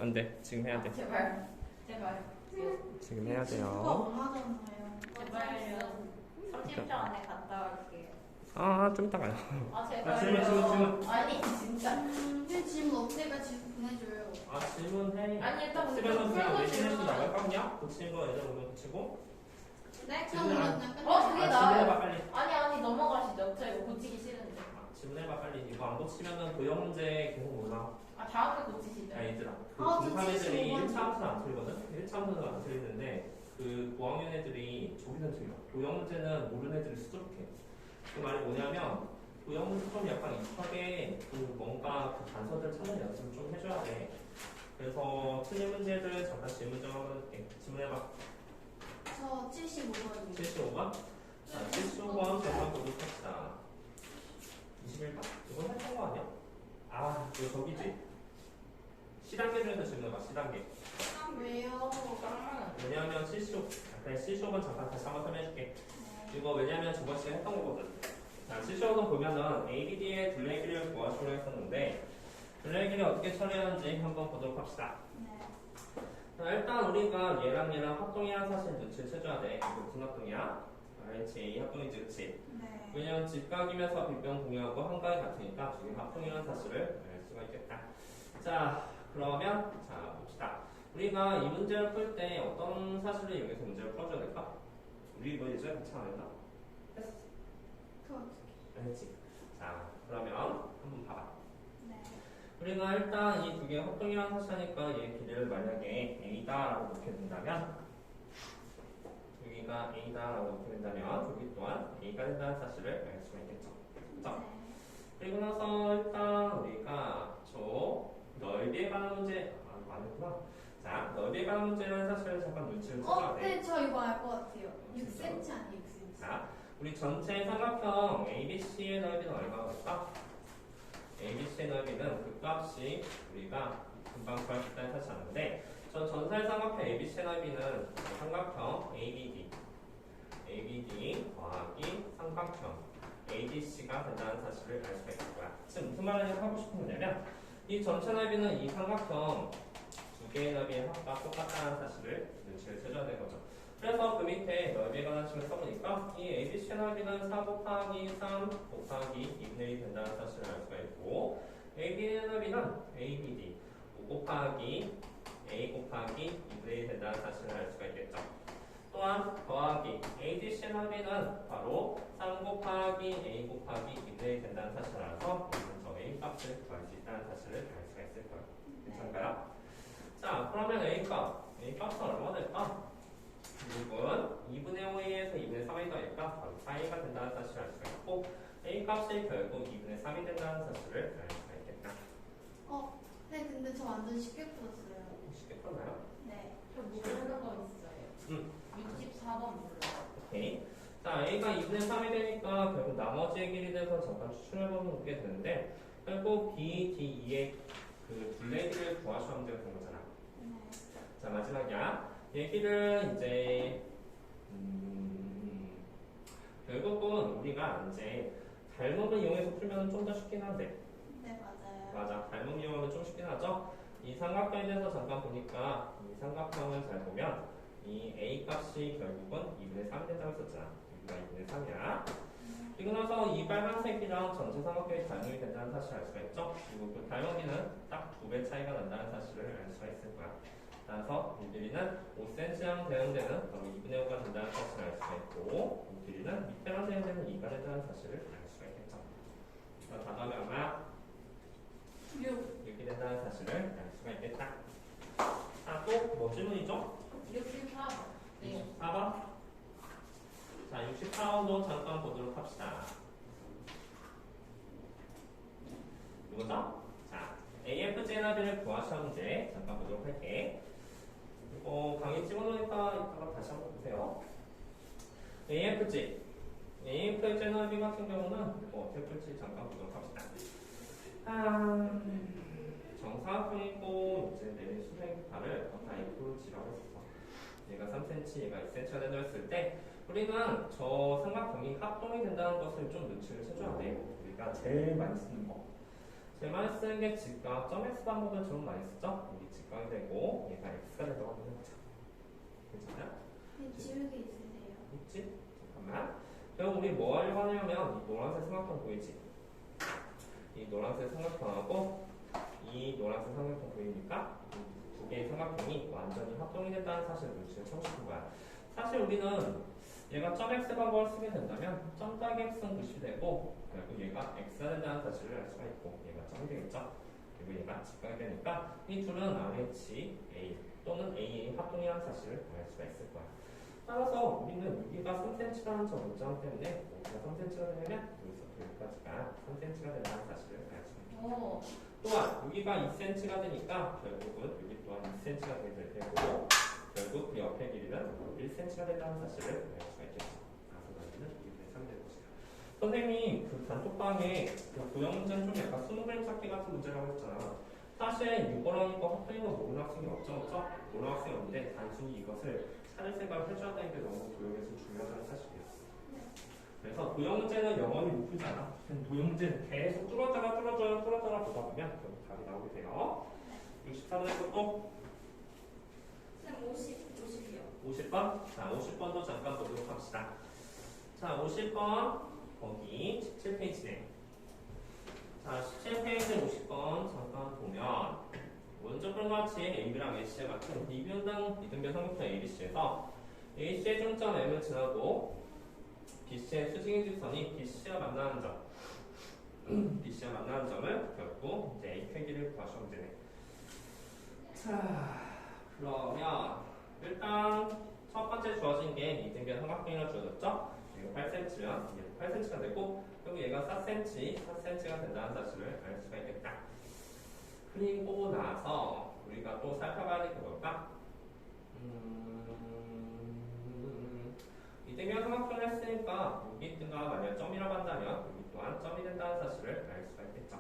안 돼. 지금 해야 돼. 제발. 제발. 지금 해야 지금 돼요. 얼마잖아요. 제발요. 30초 안에 갔다 올게요. 아, 좀 이따 가요. 아, 제발요. 질문. 아니, 진짜. 근데 질문 없으니까 질문 보내줘요. 아, 질문해. 아니, 일단 우리 집에서 좀 그냥 풀고 내신에서 질문. 나갈 거냐? 고친 거 예전 오면 고치고. 네? 질문 그럼 안- 그냥 끝내. 그게 아, 나아요. 질문해봐 빨리. 아니, 넘어가시죠. 저 이거 고치기 싫은데. 아, 질문해봐 빨리. 이거 안 고치면은 도형 문제 계속 몰라. 아, 다음에 고치시죠. 야, 얘들아. 그 아, 중3 애들이 75번. 1차함수는 안 틀리거든? 1차함수는 안 틀리는데 그 고학년 애들이 저기는 틀려. 도형 문제는 모르는 애들이 수두룩해. 그 말이 뭐냐면 도형 문제 좀 약간 익숙하게 그 뭔가 그 단서들 찾는 연습을 좀 해줘야 돼. 그래서 틀린 문제들 잠깐 질문 좀 한번 해볼게. 질문해봐. 저 75번이요. 75번? 자, 75번 잠깐 보도록 합시다. 21번? 이건 했던 거 아니야? 아, 이거 저기지? C단계 중에서 질문해봐, C단계. 왜요? 짱만. 왜냐하면 75번 잠깐 다시 한번 설명해줄게. 이거 왜냐면 저번 시간에 했던 거거든. 자, 75번 보면은 ABD의 둘레 길이를 구하시로 했었는데 둘레 길이 어떻게 처리하는지 한번 보도록 합시다. 네. 자, 일단 우리가 얘랑 합동이라는 사실 눈치를 채줘야 돼. 이거 무슨 합동이야? RH 합동이지, 그치? 네. 왜냐면 직각이면서 빗변 공유하고 한가위 같으니까 두 개 합동이라는 사실을 알 수가 있겠다. 자, 그러면 자 봅시다. 우리가 이 문제를 풀 때 어떤 사실을 이용해서 문제를 풀어줘야 될까? 우리 이거 예전에 같이 안 했나? 했어. 그 어떻게? 했지. 자, 그러면 한번 봐봐. 네. 우리가 일단 이 두 개 합동이라는 사실하니까 얘 길이를 만약에 A다라고 놓게 된다면 여기가 A다라고 놓게 된다면 여기 또한 A가 된다는 사실을 알 수가 있겠죠. 그렇죠? 네. 그리고 나서 일단 우리가 저 넓이에 관한 문제 안 했구나. 자, 넓이에 관한 문제라는 사실을 잠깐 눈치를 채줘야 돼. 네, 저 이거 알 것 같아요. 진짜? 6cm 아니에요, 6cm. 자, 우리 전체 삼각형 ABC의 넓이는 얼마가 될까? ABC의 넓이는 그 값이 우리가 금방 구할 수 있다는 사실 아는데 저 전살 삼각형 ABC의 넓이는 삼각형 ABD 더하기 삼각형 ABC가 된다는 사실을 알 수가 있을 거야. 지금 무슨 말을 하고 싶은 거냐면 이 전체 넓이는 이 삼각형 두 개의 넓이의 합과 똑같다는 사실을 눈치를 채줘야 되는 거죠. 그래서 그 밑에 넓이에 관한 식을 써보니까 이 ABC 넓이는 4 곱하기 3 곱하기 2분의 1이 된다는 사실을 알 수가 있고 AB의 넓이는 ABD 5 곱하기 A 곱하기 2분의 1이 된다는 사실을 알 수가 있겠죠. 또한 더하기 ADC의 넓이는 바로 3 곱하기 A 곱하기 2분의 1이 된다는 사실을 알아서 저 A 값을 구할 수 있다는 사실을 알 수가 있을 거예요. 괜찮을까요? 자, 그러면 A 값은 얼마나 될까? 6은 2분의 5에서 2분의 3이 더니까 바로 4A가 된다는 사실을 알 수가 있고 A 값이 결국 2분의 3이 된다는 사실을 알 수가 있겠다. 네, 근데 저 완전 쉽게 풀었어요. 쉽게 풀었나요? 네. 저 모르는 거 있어요. 64번 몰라요. 오케이. 자, A가 2분의 3이 되니까 결국 나머지의 길이에 대해서 잠깐 추출해보게 되는데 결국 B, D, E의 그 둘레 길이를 구하시면 문제가 된 거잖아. 네. 자, 마지막이야. 얘기를 이제 결국은 우리가 이제 닮음을 이용해서 풀면 좀 더 쉽긴 한데 네, 맞아요. 맞아, 닮음 이용하면 좀 쉽긴 하죠. 이 삼각형에 대해서 잠깐 보니까 이 삼각형을 잘 보면 이 A 값이 결국은 2분의 3이 된다고 했었잖아. 여기가 2분의 3이야. 그리고 나서 이 빨간색이랑 전체 삼각형이 닮음이 된다는 사실을 알 수가 있죠. 그리고 그 닮음이는 딱 2배 차이가 난다는 사실을 알 수가 있을 거야. 따라서 이 길이는 5cm랑 대응되는 바로 2분의 5가 된다는 사실을 알 수가 있고 이 길이는 밑에랑 대응되는 2가 된다는 사실을 알 수가 있겠죠. 그래서 다음에 아마 6이 된다는 사실을 알 수가 있겠다. 자, 또 뭐 질문이죠? 64번. 네. 64번. 자, 64번도 잠깐 보도록 합시다. 이거죠? 자, AFG의 넓이를 구하셔 문제 잠깐 보도록 할게. 강의 찍어놓으니까 이따가 다시 한번 보세요. AFG 넓이 같은 경우는 어떻게 풀지 잠깐 보도록 합시다. 정사각형이고 이제 내 수생파를 F지라고 했었어. 얘가 3cm, 얘가 2cm가 된다고 했을 때 우리는 저 삼각형이 합동이 된다는 것을 좀 눈치를 채줘야 돼요. 우리가 제일 많이 쓰는 거. 제일 많이 쓰는 게 직각, 점X 방법을 좀 많이 쓰죠? 여기 직각이 되고 얘가 X가 된다고 하면 되죠. 괜찮아요? 네, 지우개 있으세요? 있지? 잠깐만. 그럼 우리 뭐 하려고 하냐면 이 노란색 삼각형 보이지? 이 노란색 삼각형하고 이 노란색 삼각형 보이니까 이 두 개의 삼각형이 완전히 합동이 된다는 사실을 눈치를 채고 싶은 거야. 사실 우리는 얘가 점X 방법을 쓰게 된다면 점 따기 X는 무시 되고 그리고 얘가 X가 된다는 사실을 알 수가 있고 얘가 점이 되겠죠? 그리고 얘가 직각이 되니까 이 둘은 RH, A 또는 AA 합동이라는 사실을 알 수가 있을 거야. 따라서 우리는 여기가 3cm라는 저 문장 때문에 여기가 3cm가 되면 여기서 여기까지가 3cm가 된다는 사실을 알 수가 있겠다. 오. 또한 여기가 2cm가 되니까 결국은 여기 또한 2cm가 되게 되고 결국 그 옆에 길이는 1cm가 된다는 사실을 알 수가 있겠죠. 그래서 너희는 이렇게 상대해 보세요. 선생님 그 단톡방에 그 도형 문제는 좀 약간 수능 그림 찾기 같은 문제라고 했잖아. 사실 이거랑 이거 합동인 거 모르는 학생이 없죠? 모르는 학생이 없는데 단순히 이것을 찾을 생각을 해줘야 되는 게 너무 도형에서 중요하다는 사실이었어. 그래서 도형 문제는 영원히 못 풀잖아. 도형 문제는 계속 뚫어져라 보다 보면 결국 답이 나오게 돼요. 64번의 것도 쌤 50이요. 50번? 자, 50번도 잠깐 보도록 합시다. 자, 50번 거기 17페이지네. 자, 17페이지 50번 잠깐 보면 먼저 그런 것 같이 AB랑 AC의 같은 이등변 삼각형 ABC에서 AC의 중점 M을 지나고 BC의 수직인 직선이 BC와 만나는 점 BC와 만나는 점을 결국 이제 A 크기를 구하시면 되네. 자, 그러면 일단 첫 번째 주어진 게 이등변 삼각형이라 주어졌죠? 이거 8cm면 이게 8cm가 되고 그리고 얘가 4cm가 된다는 사실을 알 수가 있겠다. 그리고 나서 우리가 또 살펴봐야 될 게 뭘까? 이등변 삼각형을 했으니까 여기 뜬가 만약 점이라고 한다면 여기 또한 점이 된다는 사실을 알 수가 있겠죠.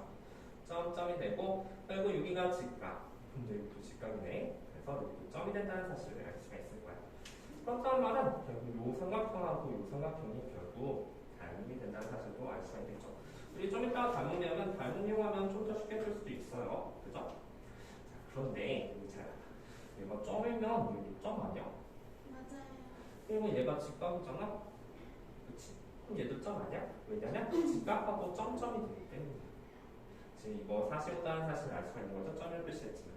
점이 되고 그리고 여기가 직각. 근데 여기도 직각이네. 그래서 여기도 점이 된다는 사실을 알 수가 있을 거야. 그렇다는 말은 결국 요 삼각형하고 요 삼각형이 결국 닮음이 된다는 사실도 알 수가 있겠죠. 우리 좀 이따가 닮음 내용은 닮음 이용하면 좀 더 쉽게 풀 수도 있어요. 그죠? 자, 그런데 여기 잘 얘가 점이면 여기 점 아니야? 맞아요. 그리고 얘가 직각이잖아? 그치? 그럼 얘도 점 아니야? 왜냐면 직각하고 점점이 되기 때문이야. 지금 이거 45도라는 사실을 알 수가 있는 거죠? 점을 표시했지만.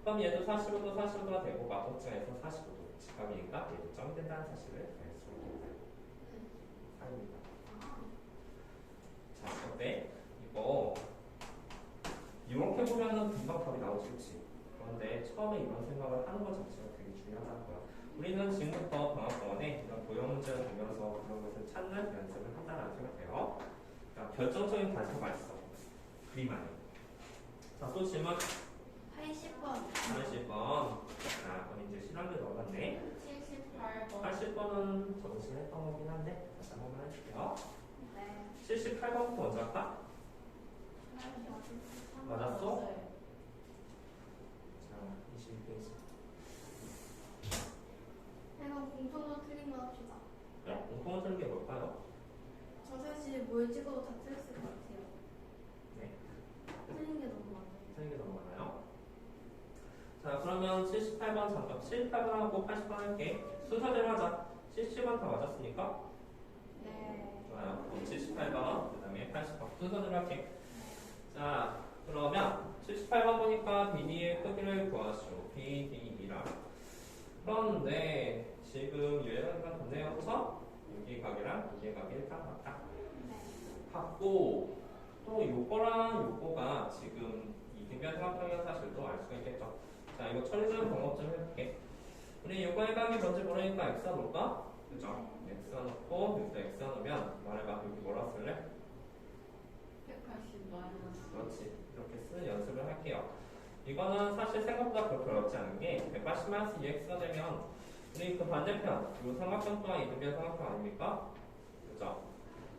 그럼 얘도 45도가 되고 마법지에서 45도 직각이니까 얘도 점이 된다는 사실을 알 수가 있는 사입니다. 자, 어때? 이거 이렇게 보면은 금방 답이 나오지, 그치? 그런데 처음에 이런 생각을 하는 것 자체가 되게 중요하다는 거야. 우리는 지금부터 방학 동안에 이런 도형 문제를 보면서 그런 것을 찾는 연습을 한다는 생각해요. 그러니까 결정적인 단서가 있어. 그림 안에. 자, 또 질문. 80번. 80번. 자, 그럼 이제 실험을 넣어봤네. 78번. 80번은 저번 시간에 했던 거긴 한데 다시 한 번만 해줄게요. 네. 78번부터 먼저 할까? 맞았어? 자, 21페이지. 내가 공통으로 틀린 거 합시다. 그래? 공통을 틀린 게 뭘까요? 저 사실 뭘 찍어도 다 틀렸을 것 같아요. 네. 틀린 게 너무 많아요. 틀린 게 너무 많아요. 자, 그러면 78번 잠깐 78번하고 80번 할게. 순서대로 하자. 70번 다 맞았으니까? 네. 좋아요. 그럼 78번, 그 다음에 80번 순서대로 할게. 자, 그러면 78번 보니까 BD의 크기를 구하시오. BD이랑. 그런데 지금 유형이가 같네요. 그쵸? 여기 각이랑 여기 각이 일단 같다. 같고 또 요거랑 요거가 지금 이등변 삼각형이라는 사실도 알 수가 있겠죠. 자, 이거 처리하는 방법 좀 해볼게. 우리 요거의 각이 뭔지 모르니까 x가 놓을까? 그죠? x가 놓고 여기다 x가 놓으면 말해봐. 여기 뭐라 쓸래? 180 마이너스. 그렇지. 이렇게 쓰는 연습을 할게요. 이거는 사실 생각보다 그렇게 어렵지 않은 게 180-2x가 되면 우리 그 반대편 이 삼각형 또한 이등변 삼각형 아닙니까? 그죠?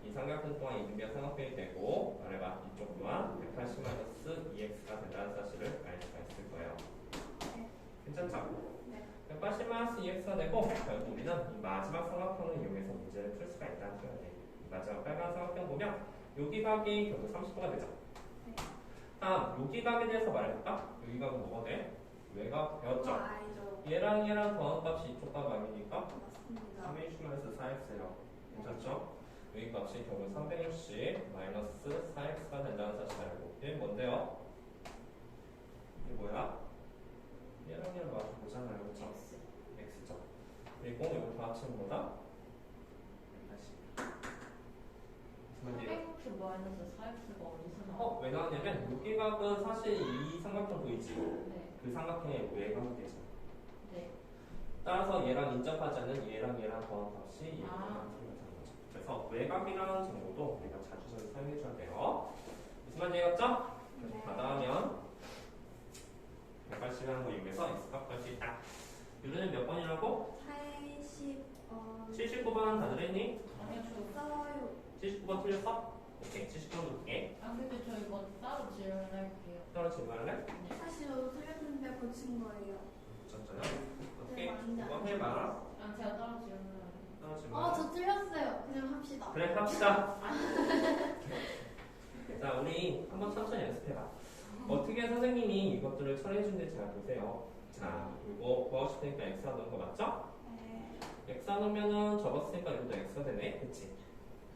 이 삼각형 또한 이등변 삼각형이 되고 말해봐. 이쪽 또한 180-2x가 된다는 사실을 알 수가 있을 거예요. 괜찮죠? 네. 180-2x가 되고 결국 우리는 이 마지막 삼각형을 이용해서 문제를 풀 수가 있다는 생각이 이 마지막 빨간 삼각형 보면 여기 각이 결국 30도가 되죠. 네. 다음 요기각에 대해서 말해볼까? 요기각은 뭐가 돼? 외곽 배웠죠? 알죠. 얘랑 더한값이 이쪽 각 아니니까 맞습니다. 360마이너스 4x예요. 괜찮죠? 여기 값이 결국 360 마이너스 4x가 된다는 사실 알고. 얘 뭔데요? 이게 뭐야? 얘랑 마주 보잖아요. 그쵸? x죠. 그리고 이거 다 합치면 뭐다? 180. 360 마이너스 4x가 어디서 나와? 왜 나왔냐면 요기각은 사실 이 삼각형 보이지? 네. 그 삼각형의 외곽이 되죠. 네. 따라서 얘랑 인접하지 않는 얘랑 더한 값이 얘랑 아. 틀려지는 거죠. 그래서 외곽이라는 정보도 우리가 자주 사용해줘야 돼요. 무슨 말인지 알겠죠? 그래서 받아하면 180을 한거 이용해서 x값 구할 수 있다. 유리는 몇 번이라고? 80번. 79번 다들 했니? 아니요, 써요. 79번 틀렸어? 오케이, 70번 놓을게. 아, 근데 저 이거 따로 질문할게요. 따로 질문할래? 네. 사실 저도 틀렸는데 고친 거예요. 진짜요? 오케이, 네, 맞는데 한번 안 해봐. 아, 제가 따로 질문할게요. 따로 질문할래? 저 틀렸어요. 그냥 합시다. 그래, 합시다. 자, 우리 한번 천천히 연습해봐. 어떻게 선생님이 이것들을 처리해주는지 잘 보세요. 자, 이거 구하고 싶으니까 x가 넣은 거 맞죠? 네. x가 넣으면은 접었으니까 이것도 x가 되네. 그치?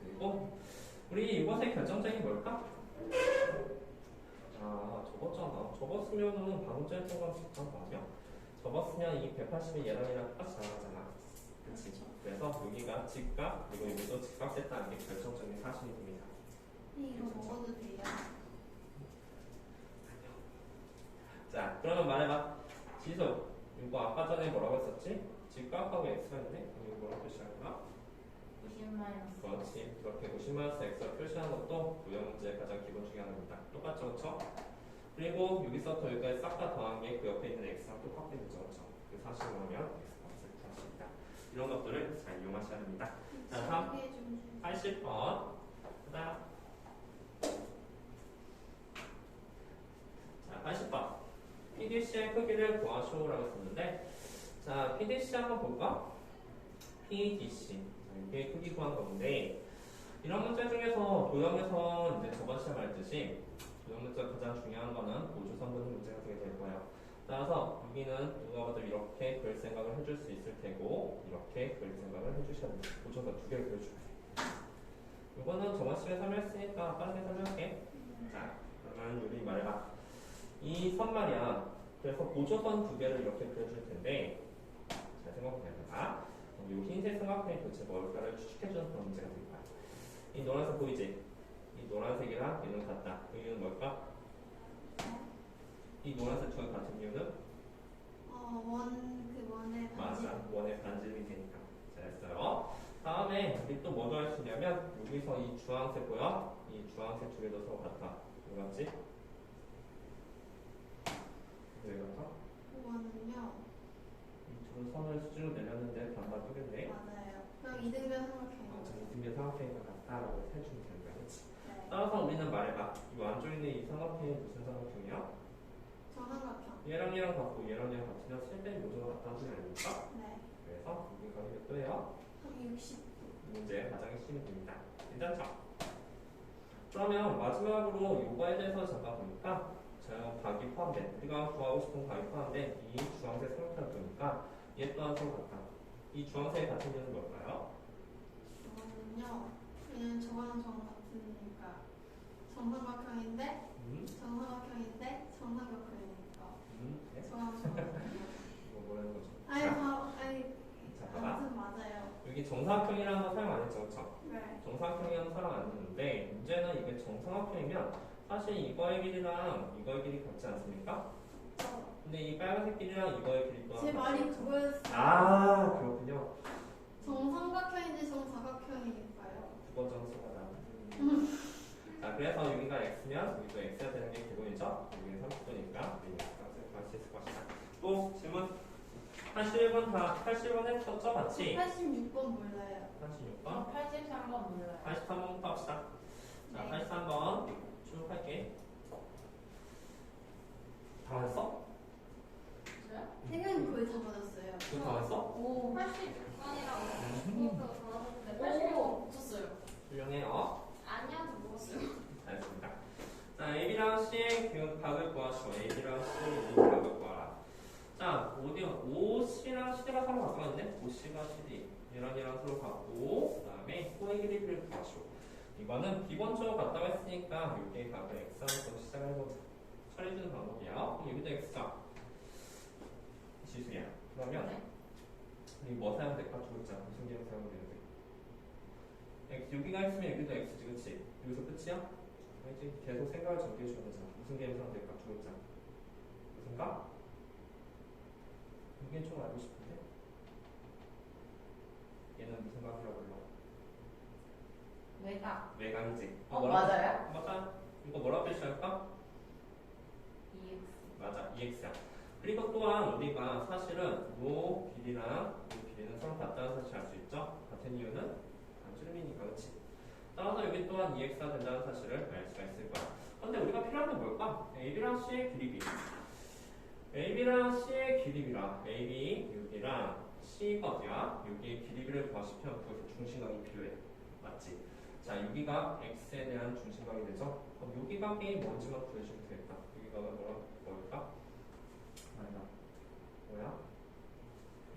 그리고 우리 이것의 결정점이 뭘까? 아, 접었잖아. 접었으면은 방금 전에 했던 거랑 비슷한 거 아니야? 접었으면 이 180이 얘랑 똑같이 나가잖아. 그치? 그래서 여기가 직각, 그리고 여기도 직각 됐다는 게 결정적인 사실이 됩니다. 이거 먹어도 돼요? 자, 그러면 말해봐. 지수, 이거 아까 전에 뭐라고 했었지? 직각하고 x가 있네? 이거 뭐라고 표시할 거야? 90 마이너스. 그렇지. 그렇게 50-x를 표시하는 것도 무형 문제의 가장 기본 중에 하나입니다. 똑같죠, 그쵸? 그리고 여기서부터 여기까지 싹 다 더한 게 그 옆에 있는 x랑 똑같게 되죠, 그쵸? 그 사실을 넣으면 x값을 구할 수 있다. 이런 것들을 잘 이용하셔야 됩니다. 자, 다음 소개 좀 주세요. 80번. 그다음. 자, 80번. PDC의 크기를 구하시오라고 했었는데, 자, PDC 한번 볼까? PDC. 이게 크기 구한 건데, 이런 문제 중에서 도형에서 이제 저번 시간에 말했듯이, 도형 문제 가장 중요한 거는 보조선 그는 문제가 되게 될 거예요. 따라서 여기는 누가 봐도 이렇게 그릴 생각을 해줄 수 있을 테고, 이렇게 그릴 생각을 해주셔야 돼요. 보조선 두 개를 그려주세요. 이거는 저번 시간에 설명했으니까 빠르게 설명할게. 자, 그러면 우리 말해봐. 이 선 말이야. 그래서 보조선 두 개를 이렇게 그려줄 텐데, 잘 생각해봐. 이 흰색 삼각형이 도대체 뭘까를 추측해주는 그런 문제가 될 거야. 이 노란색 보이지? 이 노란색이랑 얘는 같다. 그 이유는 뭘까? 이 노란색 두개 같은 이유는? 원의 반지. 맞아. 원의 반지름이 되니까. 잘했어요. 다음에 우리 또 뭐 더할 수 있냐면 여기서 이 주황색 보여? 이 주황색 두 개도 서로 같아. 왜 같지? 왜 같아? 원은요. 이 두 선을 수직으로 내렸는데 반반 뜨겠네. 맞아요. 그럼 이등변 삼각형. 맞아. 이등변 삼각형이니까 같다라고 해주면 되는 거야. 그치? 네. 따라서 우리는 말해봐. 이 안쪽에 있는 이 삼각형이 무슨 삼각형이야? 정삼각형. 얘랑 같고 얘랑 같으면 세배 모두가 같다는 소리 아닙니까? 네. 그래서 여기 값이 몇 도예요? 60. 문제 가장 핵심이 됩니다. 괜찮죠? 그러면 마지막으로 요거에 대해서 잠깐 보니까 자, 각이 포함된 우리가 구하고 싶은 각이 포함된 이 주황색 삼각형을 보니까 얘 또한 서로 같다. 이 주황색의 같은 이유는 뭘까요? 저거는요. 그냥 저거랑 저거랑 같으니까 정삼각형인데 정삼각형인데 정삼각형이니까 네? 저거랑 저거랑 이거 뭐라는 거죠? 아니 자, 봐봐. 아무튼 맞아요. 여기 정사각형이라는 거 사용 안 했죠, 그쵸? 네. 정사각형이라는 사용 안 했는데 문제는 이게 정삼각형이면 사실 이거의 길이랑 이거의 길이 같지 않습니까? 근데 이 빨간색 길이랑 이거의 길이 또한 제 말이 그거였어요. 아, 그렇군요. 정삼각형인지 정사각형이니까요. 두번 점수가 나. 자, 그래서 여기가 x면 여기도 x가 되는 게 기본이죠. 여기는 30도니까 우리는 x값을 구할 수 있을 것이다. 또 질문 81번 다 81번 했었죠, 맞지? 86번 몰라요. 86번, 83번 몰라요. 83번부터 합시다. 자, 네. 83번 쭉 할게. 다 맞았어? 저요? 태경이 거의 다 맞았어요. 그거 다 맞았어? 오, 86번이라고 오, 네, 붙였어요. 훌륭해요. 아니야도 먹었어요. 잘했습니다. 자, A랑 C의 기운 서로 바꿨는데 OC가 CD 얘랑 서로 바꾸고 그 다음에 코의 길이를 구하시오. 이거는 기본적으로 같다고 했으니까 여기에 각을 X하면서 시작을 해보자. 처리해주는 방법이야. 그럼 여기도 X자 지수야. 그러면 네. 우리 뭐 사용될까? 두 글자 무슨 기억 사용되는데? X 여기가 있으면 여기도 X지 그치? 여기서 끝이야? 알지? 계속 생각을 정리해줘야 되잖아. 무슨 개념 사용될까? 두 글자 무슨 가? 이게 좀 알고 싶은데 얘는 무슨 각이라고 불러? 외곽. 외곽이지. 맞아요? 맞아. 이거 뭐라고 표시할까? EX. 맞아. EX야. 그리고 또한 우리가 사실은 요 길이랑 요 길이는 서로 같다는 사실 알 수 있죠? 같은 이유는 반지름이니까 그렇지. 따라서 여기 또한 EX가 된다는 사실을 알 수가 있을 거야. 근데 우리가 필요한 게 뭘까? AB랑 C의 길이비. AB랑 C의 길이비라. AB 여기랑 C거지야. 여기의 길이비를 구하시면 그것의 중심각이 필요해. 맞지? 자, 여기가 X에 대한 중심각이 되죠? 그럼 여기각이 뭔지만 구해주면 되겠다. 여기각은 뭘까? 아니다. 뭐야?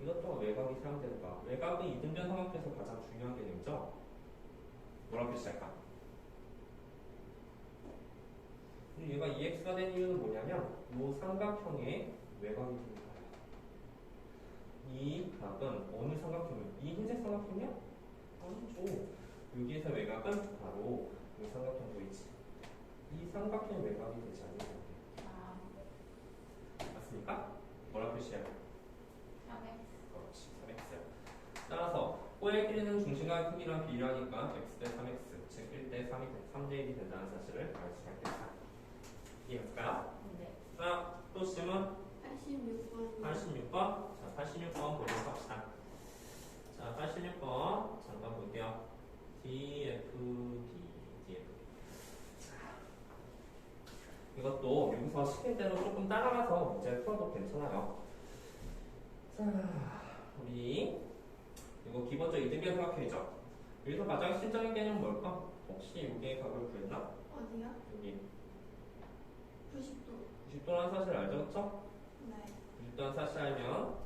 이것도 외곽이 사용되는 거야. 외곽은 이등변 삼각형에서 가장 중요한 개념이죠? 뭐라고 표시할까? 얘가 EX가 된 이유는 뭐냐면 이 삼각형의 외곽이 되는 거야. 이 각은 어느 삼각형이야? 이 흰색 삼각형이야? 아니죠. 여기에서 외곽은 바로 이 삼각형 보이지? 이 삼각형 외곽이 되지 않는 거야. 아, 맞습니까? 뭐라고 표시해야 돼? 3X. 그렇지, 3x. 따라서 코의 길이는 중심각의 크기랑 비례하니까 x 대 3x, 즉 1대 3대 1이 된다는 사실을 알 수가 있겠다. 이해했을까요? 네. 자, 또 질문 86번. 86번. 자, 86번 보도록 합시다. 자, 86번 잠깐 볼게요. DFD. 자, 이것도 여기서 시킬대로 조금 따라가서 문제를 풀어도 괜찮아요. 자, 우리 이거 기본적으로 이등변 삼각형이죠. 여기서 가장 실적인 개념은 뭘까? 혹시 여기의 각을 구했나? 어디요? 여기 90도. 90도라는 사실 알죠? 그쵸? 네. 90도라는 사실 알면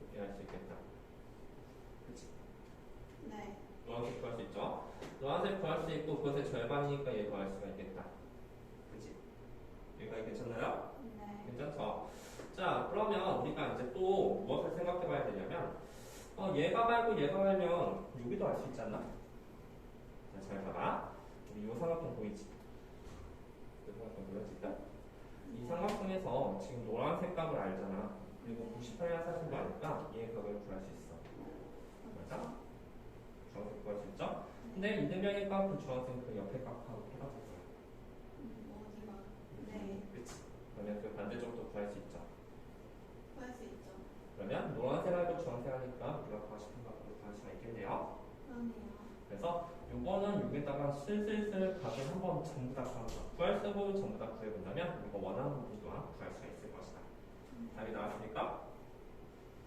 이렇게 할 수 있겠다. 그치? 네. 노란색 구할 수 있죠? 노란색 구할 수 있고 그것의 절반이니까 얘 구할 수가 있겠다. 그치? 여기까지 괜찮나요? 네. 괜찮죠? 자, 그러면 우리가 이제 또 무엇을 생각해 봐야 되냐면 얘가 말고 얘가 말면 여기도 알 수 있지 않나? 자, 잘 봐봐. 우리 요 삼각형 보이지? 이 삼각형 보여질까? 이 삼각형에서 지금 노란색 값을 알잖아. 그리고 98이라는 사실도 아니까 얘의 값을 구할 수 있어. 맞아? 주황색 구할 수 있죠? 근데 이등변의 값, 그 주황색 그 옆에 값하고 똑같을 거야. 어디가? 네. 그치? 그러면 그 반대쪽도 구할 수 있죠. 구할 수 있죠. 그러면 노란색 하고 주황색 하니까 우리가 구하고 싶은 값으로 구할 수가 있겠네요. 그러네요. 그래서 요거는 여기다가 슬슬슬 값을 한번 전부 다 구한다. 구할 수 있는 부분 전부 다 구해본다면 이거 원하는 부분 또한 구할 수가 있을 것이다. 답이 나왔습니까?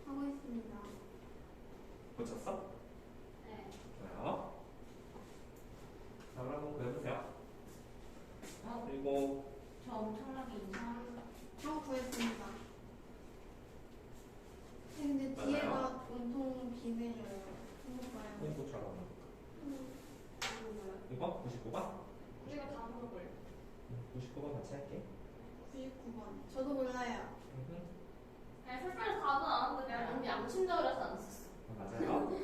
하고 있습니다. 고쳤어? 네. 좋아요. 자, 그럼 한번 구해보세요. 어, 그리고 저 엄청나게 이상한 저 구했습니다. 근데 맞아요. 뒤에가 온통 비내려요. 해볼까요? 이거 좋아하는 이거 99번? 우리가 다 먹을. 99번 같이 할게. 99번. 저도 몰라요. 아니 설탕을 답은 안 하는데 내가 언니 안 친다 그래서 안 썼어. 맞아요.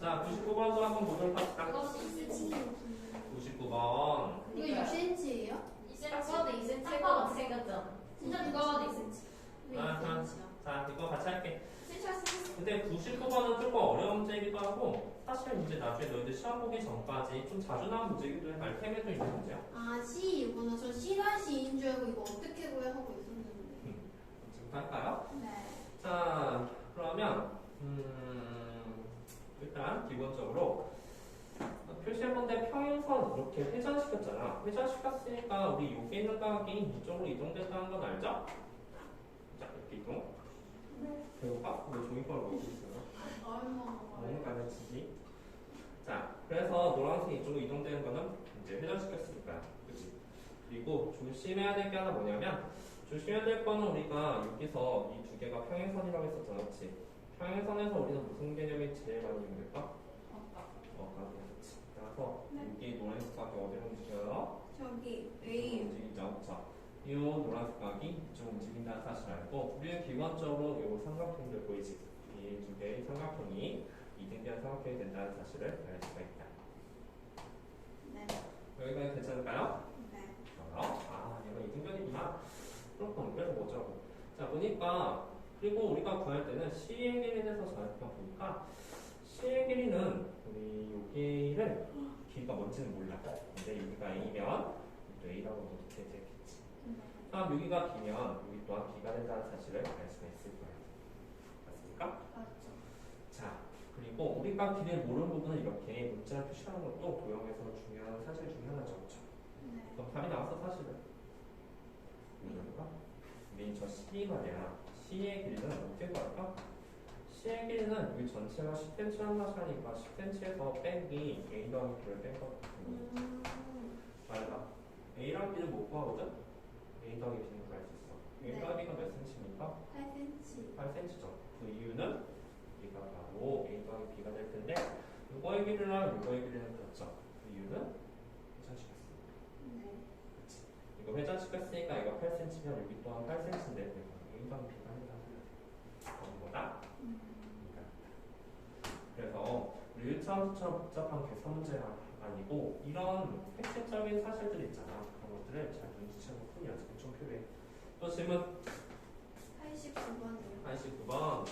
자, 99번도 한번 보도록 합시다. 그것이 2cm. 99번. 이거 6cm예요? 2cm. 딱 봐도 2cm일 것 같이 생겼죠? 진짜 누가 봐도 2cm. 왜 아하. 2cm야? 자, 이거 같이 할게. 2cm가 생겼어. 근데 99번은 조금 어려운 문제이기도 하고 사실 이제 나중에 너희들 시험 보기 전까지 좀 자주 나온 문제이기도 해. 알템에도 있는 문제야. 아, C이구나. 저 C-C인 줄 알고 이거 어떻게 구해 하고 있었는데. 지금부터 할까요? 네. 자, 그러면 일단 기본적으로 표시할 건데 평행선 이렇게 회전시켰잖아. 회전시켰으니까 우리 여기 있는 각이 이쪽으로 이동된다는 건 알죠? 자, 이렇게 이동. 배우가 왜 종이컵을 먹고 있어요? 너무 가르치지. 자, 그래서 노란색 이쪽으로 이동되는 거는 이제 회전시켰으니까, 그렇지? 그리고 조심해야 될 게 하나 뭐냐면 조심해야 될 거는 우리가 여기서 이 두 개가 평행선이라고 했었잖아, 그렇지? 평행선에서 우리는 무슨 개념이 제일 많이 이용될까? 아까. 그렇지. 따라서 네. 여기 노란색 각이 어디로 움직여요? 저기 이쪽으로 A. 움직이죠. 자, 이 노란색 각이 이쪽 움직인다는 사실을 알고 우리는 기본적으로 이 삼각형들 보이지? 이 두 개의 삼각형이 이등변 삼각형이 된다는 사실을 알 수가 있다. 네. 여기까지 괜찮을까요? 네. 얘가 이등변이구나. 그렇군. 그래서 뭐죠? 자, 보니까 그리고 우리가 구할 때는 C의 길이에 대해서 전혀 보니까 C의 길이는 우리 여기를 길이가 뭔지는 몰라. 근데 여기가 A면 또 A라고 놓게 되겠지. 그럼 여기가 B면 여기 또한 B가 된다는 사실을 알 수가 있을 거예요. 맞습니까? 맞죠. 자, 그리고 우리가 길이를 모르는 부분은 이렇게 문자를 표시하는 것도 도형에서 중요한 사실 중에 하나죠. 그렇죠? 네. 그럼 답이 나왔어 사실은. 우리가 우리 저 C 말이야. C의 길이는 어떻게 구할까? C의 길이는 여기 전체가 10cm라는 사실이니까 10cm에서 빼기 A 더하기 B를 뺀거거든. 말해봐. A랑 B는 못 구하거든? A 더하기 B는 구할 수 있어. A 네. 더하기가 몇 cm입니까? 8cm. 8cm죠. 그 이유는 우리가 바로 A 더하기 B가 될 텐데 이거의 길이랑 이거의 길이는 같죠. 그 이유는 회전시켰습니다. 네. 그렇지. 이거 회전시켰으니까 이거 8cm면 여기 또한 8cm인데 A 더하기 B가 된다. 뭐다? 그래서 우리 1차원처럼 복잡한 계산 문제가 아니고 이런 핵심적인 사실들 있잖아. 그런 것들을 잘 눈치채고 푼 연습이 좀 필요해. 또 질문 89번이요. 89번.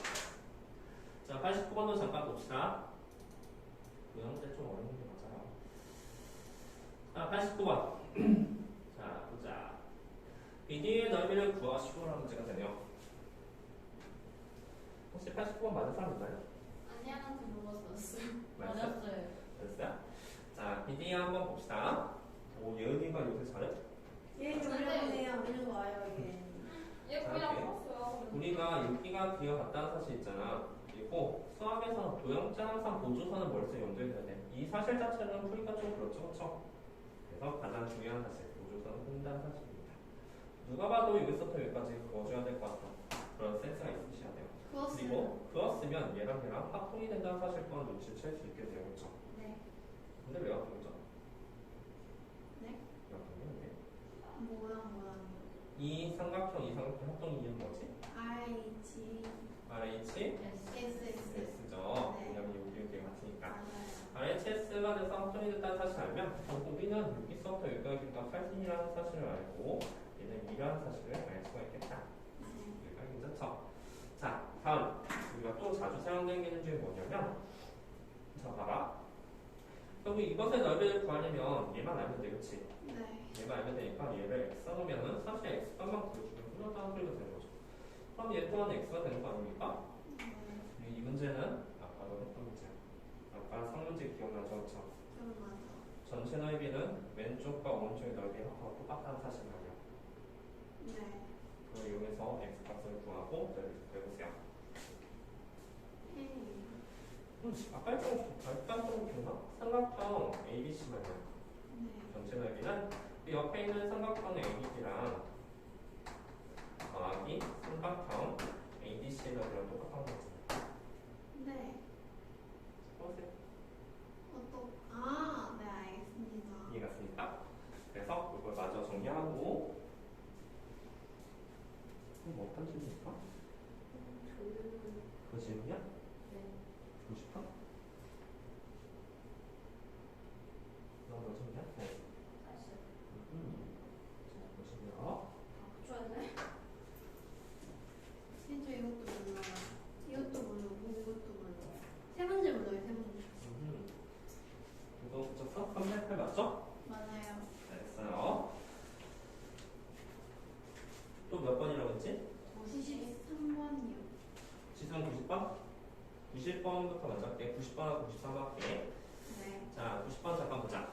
자, 89번도 잠깐 봅시다. 도형제 좀 어려운 게 맞아요. 자, 89번. 자, 보자. BD의 넓이를 구하시오라는 문제가 되네요. 혹시 89번 맞은 사람 있나요? 아니한테 물어봤었어요. 맞았어요? 맞았어요. 됐어요? 자, BD 한번 봅시다. 오, 예은이가 요새 잘해? 얘 어려우네요. 이리 와요, 얘. 얘 자, 그냥 오케이. 풀었어요. 우리가 여기가 뒤가 같다는 사실 있잖아. 그리고 수학에서 도형자 항상 보조선을 머릿속에 염두에 둬야 돼. 이 사실 자체는 풀기가 좀 그렇죠, 그렇죠? 그래서 가장 중요한 사실, 보조선을 푼다는 사실입니다. 누가 봐도 여기서부터 여기까지 그어줘야 될 것 같아. 그런 센스가 있으셔야 돼요. 그리고 그었으면 얘랑 얘랑 합동이 된다는 사실 또한 눈치챌 수 있게 돼요, 그렇죠? 네. 근데 왜 합동이죠? 네? 왜 합동이야? 뭐야. 이 삼각형 합동 이유는 뭐지? RH. RH, SS. S죠. 네. 왜냐면 여기 같으니까. 맞아요. RHS가 돼서 합동이 됐다는 사실을 알면 우리는 여기서부터 여기까지가 8이라는 사실을 알고 얘는 2라는 사실을 알 수가 있겠다. 네. 여기까지 괜찮죠? 자, 다음 우리가 또 자주 사용되는 개념 중에 뭐냐면 자, 봐봐. 결국 이것의 넓이를 구하려면 얘만 알면 돼, 그치? 네. 얘만 알면 되니까 얘를 x 써놓으면은 사실 x값만 구해주면 후려다운 소리가 되는 거죠. 그럼 얘 또한 x가 되는 거 아닙니까? 네. 이 문제는 아까도 했던 문제야. 아까 상문제 기억나죠? 그렇죠? 좀 맞아. 전체 넓이는 왼쪽과 오른쪽의 넓이 합하고 똑같다는 사실 말이야. 네. 그걸 이용해서 x 값을 구하고 내보세요. 아까 좀 기억나? 삼각형 ABC 말이야. 네. 전체 넓이는 그 옆에 있는 삼각형 AB랑 더하기 삼각형 ADC의 넓이랑 똑같은 거지. 네. 보세요. 네, 알겠습니다. 이해갔습니까? 그래서 이걸 마저 정리하고 뭐 어떤 질문일까? 그 질문이야? 네. 듣고 싶어? 너뭐 질문이야? 네. 사실. 자, 보시면 붙여야 돼? 진짜 이것도 몰라요. 이것도 모르고 이것도 몰라요. 세 문제 몰라요, 세 문제. 이거 붙였어? 308 맞죠? 맞아요. 됐어요. 또 몇 번이라고 했지? 93번이요. 지수는 90번? 90번부터 먼저 할게. 90번하고 93번 할게. 네. 자, 90번 잠깐 보자.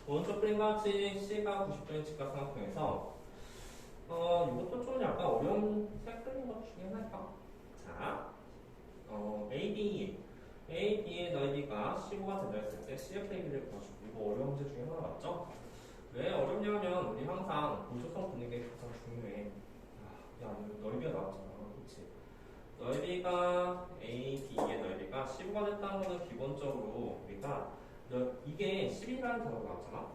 오른쪽 그림과 같이 C가 90도인 직각 삼각형에서 이것도 좀 약간 어려운 색깔인 것 중에 하나일까? 자, AB의 넓이가 15가 된다 했을 때 CF의 길이를 구하시고 이거 어려운 문제 중에 하나 맞죠? 왜 어렵냐면 우리 항상 보조선 푸는 게 가장 중요해. 야, 넓이가 나왔잖아. 그치? 넓이가 AB의 넓이가 15가 됐다는 거는 기본적으로 우리가 이게 10이라는 단어가 나왔잖아.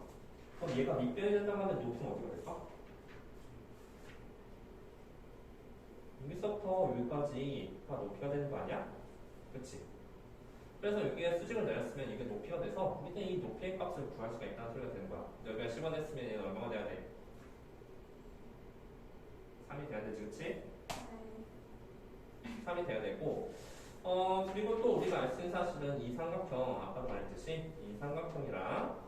그럼 얘가 밑변이 된다고 하면 높이는 어디가 될까? 여기서부터 여기까지가 높이가 되는 거 아니야? 그치? 그래서 여기에 수직을 내렸으면 이게 높이가 돼서 우리는 이 높이의 값을 구할 수가 있다는 소리가 되는 거야. 넓이가 10가 됐으면 얘는 얼마가 돼야 돼? 3이 돼야 되지, 그치? 3이 돼야 되고 그리고 또 우리가 알 수 있는 사실은 이 삼각형 아까도 말했듯이 이 삼각형이랑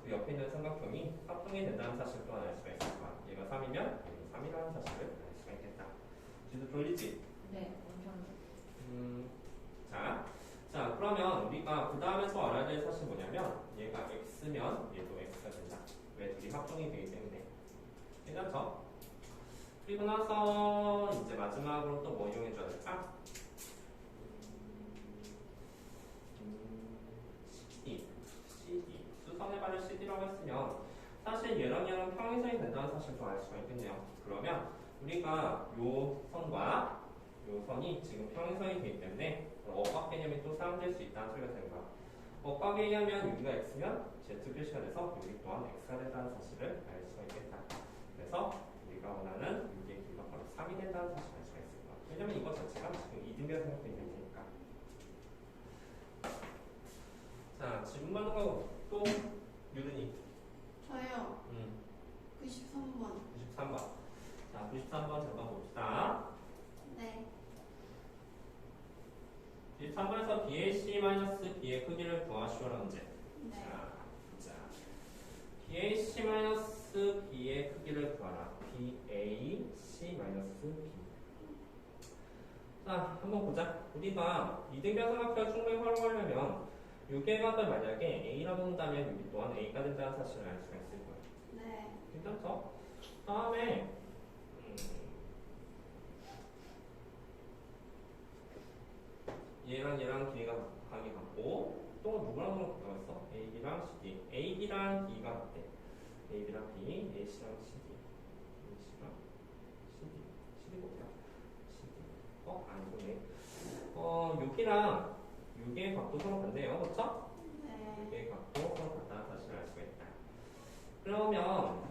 그 옆에 있는 삼각형이 합동이 된다는 사실 또한 알 수가 있을 거야. 얘가 3이면 얘가 3이라는 사실을 알 수가 있겠다. 뒤도 돌리지? 네, 엄청. 자 그러면 우리가 그 다음에 또 알아야 될 사실 뭐냐면 얘가 x면 얘도 x가 된다. 왜 둘이 합동이 되기 때문에. 괜찮죠? 그리고 나서 이제 마지막으로 또 뭐 이용해 줘야 될까? CD 수선의 발을 CD라고 했으면 사실 얘랑 평행선이 된다는 사실도 알 수가 있겠네요. 그러면 우리가 요 선과 요 선이 지금 평행선이 되기 때문에 억각 개념이 또 사용될 수 있다는 소리가 되는 거야. 억각에 의하면 여기가 x면 z 표시가 돼서 여기 또한 x가 된다는 사실을 알 수가 있겠다. 그래서 우리가 원하는 여기의 길이가 바로 3이 된다는 사실을 알 수가 있을 거야. 왜냐면 이거 자체가 지금 이등변 삼각형이 될 테니까. 자, 질문 받는 거 또 유든이. 저요. 93번. 93번. 자, 93번 잠깐 봅시다. 네. 93번에서 BAC-B의 크기를 구하시오라는 문제. 네. 자, 보자. BAC-B의 크기를 구하라. BAC-B. 자, 한번 보자. 우리가 이등변 삼각형을 충분히 활용하려면 요 객각을 만약에 A라고 한다면 여기 또한 A가 된다는 사실을 알 수가 있을 거예요. 네. 괜찮죠? 다음에 얘랑 길이가 각이 같고 또 누구랑 같다고 했어? AB랑 CD. AB랑 B가 같대. AB랑 B, AC랑 CD. AC랑 CD. CD 뭐야? CD. 아니네. 여기랑 요게 각도 서로 같네요. 그렇죠? 네. 요게 각도 서로 같다는 사실을 알 수가 있다. 그러면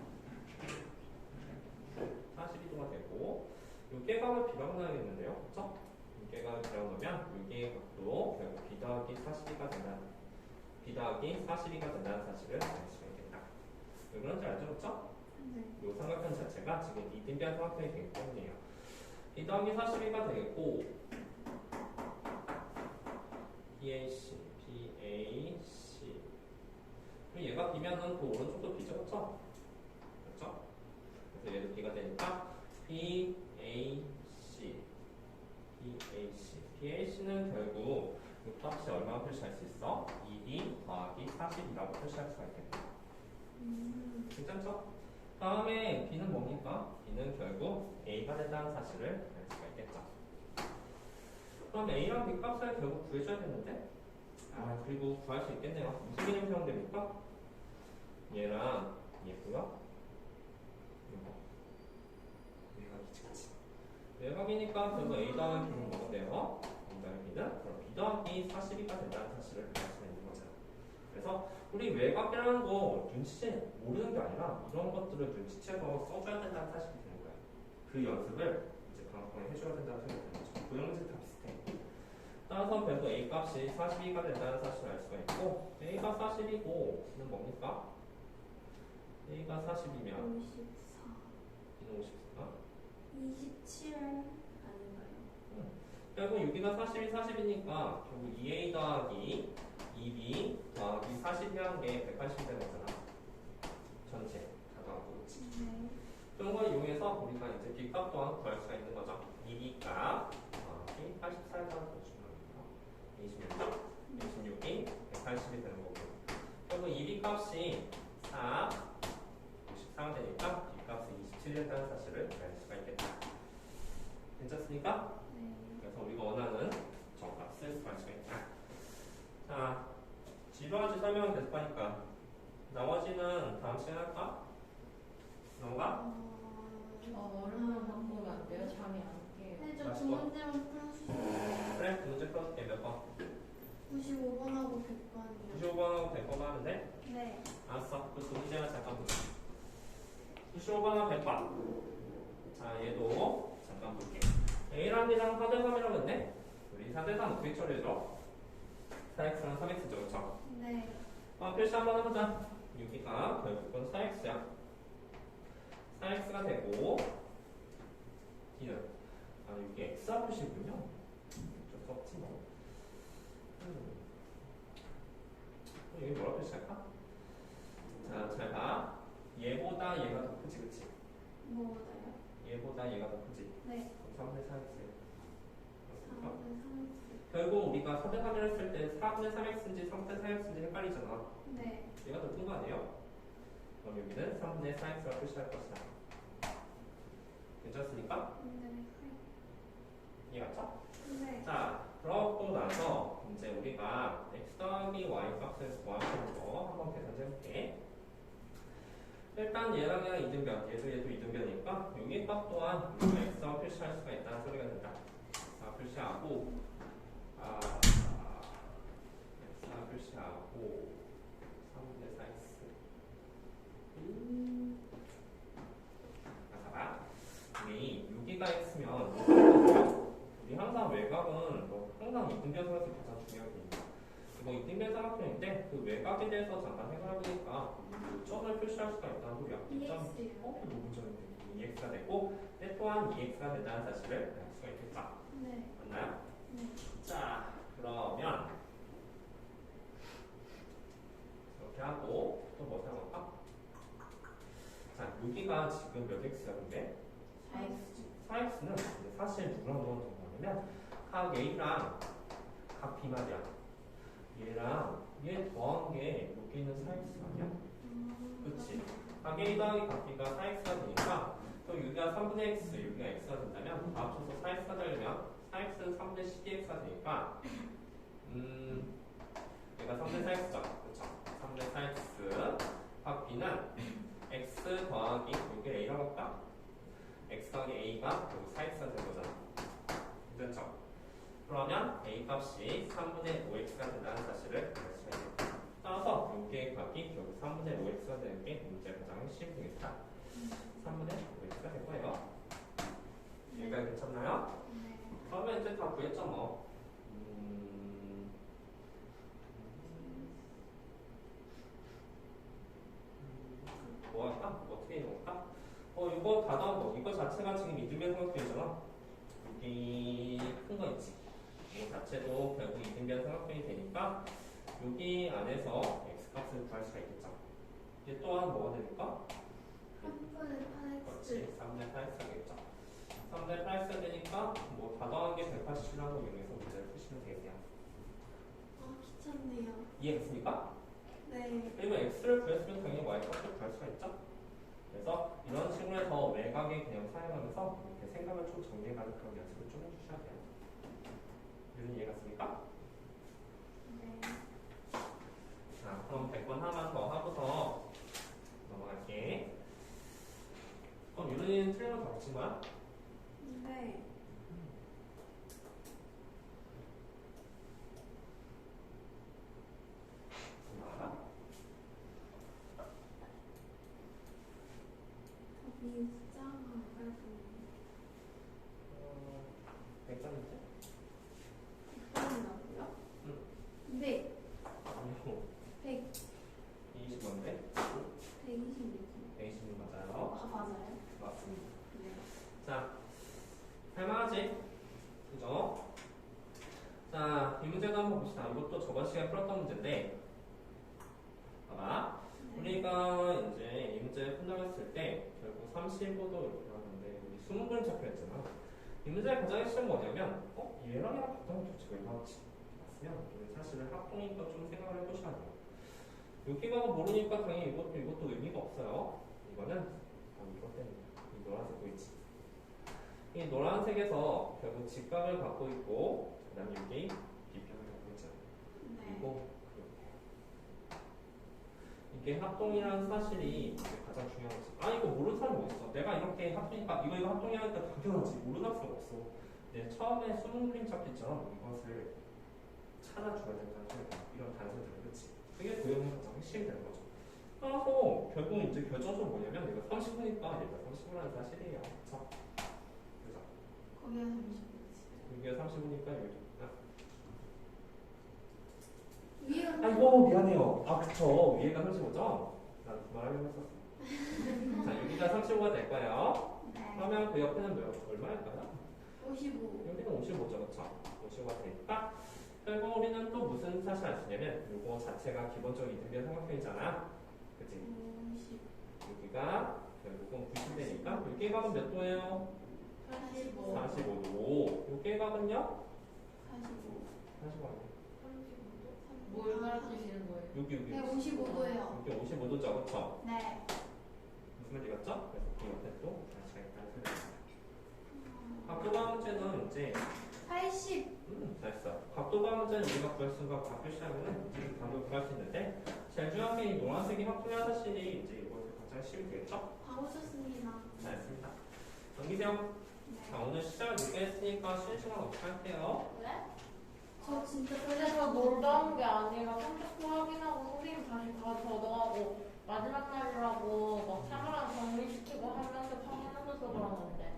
42도가 되고 요게 각을 B라고 나야겠는데요. 그렇죠? 요게 각을 B라고 놓으면 요게 각도 결국 B 더하기 42가 된다. B 더하기 42가 된다는 사실을 알 수가 있겠다. 왜 그런지 알죠? 그렇죠? 네. 요 삼각형 자체가 지금 이등변 삼각형이 되기 때문이에요. B 더하기 42가 되겠고 BAC, BAC. 그럼 얘가 B면은 그 오른쪽도 B죠, 그렇죠? 그렇죠? 그래서 얘도 B가 되니까 BAC, BAC. BAC는 결국 이 값이 얼마 표시할 수 있어? 2B 더하기 40이라고 표시할 수가 있겠다. 괜찮죠? 다음에 B는 뭡니까? B는 결국 A가 된다는 사실을 알 수가 있겠죠. 그럼 A랑 B 값을 결국 구해줘야 되는데 그리고 구할 수 있겠네요. 무슨 개념이 사용됩니까? 얘랑 얘고요. 이거 외곽이지, 그치? 외곽이니까 결국 A 더하기 B는 뭐가 돼요? A 더하기 B는 그럼 B 더하기 42가 된다는 사실을 알 수 있는 거잖아. 그래서 우리 외곽이라는 거 눈치채 모르는 게 아니라 이런 것들을 눈치채서 써줘야 된다는 사실이 되는 거야. 그 연습을 이제 방송에 해줘야 된다는 생각이 드는 거죠. 고형제 다 비슷해. 따라서 결국 A 값이 42가 된다는 사실을 알 수가 있고 A가 40이고 B는 뭡니까? A가 40이면 54. B는 54. 27 아닌가요? 결국 여기가 40이 40이니까 결국 2A 더하기 2B 더하기 40이라는 게 180이 되는 거잖아. 전체 가져가고 그치? 네. 그런 걸 이용해서 우리가 이제 B 값 또한 구할 수가 있는 거죠. 2B 값 더하기 84를 더해주면 26이 180이 되는 거고 결국 2B 값이 4, 54가 되니까 B 값이 27이 된다는 사실을 알 수가 있겠다. 괜찮습니까? 네. 그래서 우리가 원하는 정값을 구할 수가 있다. 자, 지루한지 설명을 계속하니까 나머지는 다음 시간에 할까? 넘어가? 얼음만 바꾸면 안 돼요? 잠이 안 깨요. 해줘. 맛있어? 주문 문제만 풀어주시면 그래, 그 문제 풀어줄게. 몇 번? 95번하고 100번이요. 95번하고 100번 하는데? 네. 알았어. 그 문제만 잠깐 보자. 95번하고 100번. 자, 얘도 잠깐 볼게. A랑 B랑 4대3이라고 했네? 우리 4대3 어떻게 처리해줘? 4x랑 3x죠, 그쵸? 네. 표시 한번 해보자. 여기가 결국은 4x야. 4x가 되고, D는 여기 x라 표시군요. 어쩔 수 없지 뭐. 여기 뭐라 표시할까? 자, 잘 봐. 얘보다 얘가 더 크지, 그치? 뭐가요? 얘보다 얘가 더 크지? 네. 그럼 3분의 4x. 4분의 3x. 결국 우리가 4대 3을 했을 때 4분의 3x인지 3분의 4x인지 헷갈리잖아. 네. 얘가 더 큰 거 아니에요? 그럼 여기는 3분의 4x라 표시할 것이다. 괜찮습니까? 네. 이해갔죠? 네. 자, 그러고 나서 이제 우리가 x 더하기 y 값에서 구하는 거 한번 계산해볼게. 일단 얘랑 얘랑 이등변, 얘도 이등변이니까 여기 값 또한 우리가 x와 표시할 수가 있다는 소리가 된다. 자, 표시하고 x와 표시하고 3분의 4x. 봐봐. 우리 여기가 x면 우리 항상 외곽은 항상 이등변 삼각형이 가장 중요하거든요. 이거 이등변 삼각형인데 그 외곽에 대해서 잠깐 생각해보니까 요점을 표시할 수가 있다는 소리야. 요점. EX요? 요점이 2x가 되고 또한 2x가 된다는 사실을 알 수가 있겠다. 네. 맞나요? 네. 자, 그러면 이렇게 하고 또 뭐 생각할까? 자, 여기가 지금 몇 x야 근데? 4x. 4x는 사실 누구랑 누구랑 동거냐면 각 a랑 각 b 말이야. 얘랑 얘 더한 게 여기 있는 4x 아니야? 그치? 각 a 더하기 각 b가 4x가 되니까 또 여기가 3분의 x, 여기가 x가 된다면 다 합쳐서 4x가 되려면 4x는 3분의 12x가 되니까 얘가 3분의 4x죠? 그쵸? 3분의 4x 각 b는 x 더하기 여기 a라고 할까? x 더하기 a가 결국 4x가 된 거잖아. 됐죠? 그러면 a 값이 3분의 5x가 된다는 사실을 알 수가 있겠다. 따라서 여기의 값이 결국 3분의 5x가 되는 게 문제의 가장 핵심이 되겠다. 3분의 5x가 될 거예요. 여기까지 괜찮나요? 네. 그러면 이제 다 구했죠 뭐. 뭐 할까? 어떻게 해볼까? 이거 다 나온 거. 이거 자체가 지금 이등변 삼각형이잖아. 여기 큰 거 있지. 이 자체도 결국 이등변 삼각형이 되니까 여기 안에서 x 값을 구할 수가 있겠죠. 이제 또한 뭐가 되니까? 3분의 8x. 그렇지. 3분의 8x가 되겠죠. 3분의 8x가 되니까 뭐 다 더한 게 180이라고 이용해서 문제를 푸시면 되겠네요. 아, 귀찮네요. 이해했습니까? 네. 그리고 x를 구했으면 당연히 y 값을 구할 수가 있죠. 그래서 이런 식으로 해서 외곽에 그냥 사용하면서 이렇게 생각을 좀 정리해가는 그런 연습을 좀 해주셔야 돼요. 이런 이해 갔습니까? 네. 자, 그럼 100번 하나만 더 하고서 넘어갈게. 그럼 유린이는 틀린 거다 고친 거야? 네. 답이 숫자가 안 깔고 100점인데? 100번이라고요? 응. 네. 아니요. 100, 20번인데? 126. 120번 맞아요. 아, 맞아요? 맞습니다. 네. 자, 할만하지? 그죠? 자, 이 문제도 한번 봅시다. 이것도 저번 시간에 풀었던 문제인데, 봐봐. 우리가 이제 이 문제 푼다고 했을 때, 결국 35도 이렇게 나왔는데, 우리 20분을 잡혀 했잖아. 이 문제의 가장 핵심은 뭐냐면, 얘랑 얘랑 같다면 도대체 왜 나왔지? 봤으면, 우리 사실은 합동인 거 좀 생각을 해보셔야 돼요. 여기가 모르니까 당연히 이것도 의미가 없어요. 이거는, 이것 때문에. 이 노란색 보이지? 이 노란색에서 결국 직각을 갖고 있고, 그 다음에 여기 비평을 갖고 있잖아. 네. 그리고 이게 합동이라는 사실이 이제 가장 중요한 거지. 이거 모르는 사람이 어딨어? 내가 이렇게 합동이니까 이거 합동이라니까 당연하지. 모르는 학생 없어. 네, 처음에 숨은 그림 찾기처럼 이것을 찾아줘야 된다는 소리다. 이런 단서들, 그치? 그게 도형의 가장 핵심이 되는 거죠. 따라서 결국 이제 결정적으로 뭐냐면 이거 30분이니까 얘가 30분이라는 사실이에요. 그쵸? 그죠? 거기가 30분. 여기가 30분이니까 여기도 위에가 아이고 미안해요. 아 그쵸. 위에가 35죠? 난 말하려고 했었어. 자 여기가 35가 될 거예요. 네. 그러면 그 옆에는 얼마일까요? 55. 여기는 55죠, 그쵸? 55가 되니까 결국 우리는 또 무슨 사실 알 수 있냐면 요거 자체가 기본적인 이등변 삼각형이잖아. 그치? 50. 여기가 결국은 90되니까 여기 각은 몇 도예요? 45. 45도. 여기 각은요? 45. 45 아니에요? 뭘 가르치시는 거예요? 여기 네, 55도예요. 여기 55도죠, 그쵸? 네. 무슨 말이겠죠? 그래서 그 옆에 또 자체가 있다는 소리입니다. 각도가 문제는 이제 80. 잘했어. 각도가 문제는 우리가 구할 수가 바뀔 시간에는 지금 방금 구할 수 있는데 제일 중요한 게 이 노란색이 확실한 사실이 이제 이거 가장 쉬우면 되겠죠? 바로 쳤습니다. 잘했습니다. 넘기세요. 자 네. 오늘 시작을 늦게 했으니까 쉬는 시간 어떻게 할게요? 네? 저 진짜 근데 저 놀다 온 게 아니라 컴퓨터 확인하고 선생님 다시 다 적어가고 마지막 날이라고 막 차례랑 정리시키고 하면서 확인하면서 그런 건데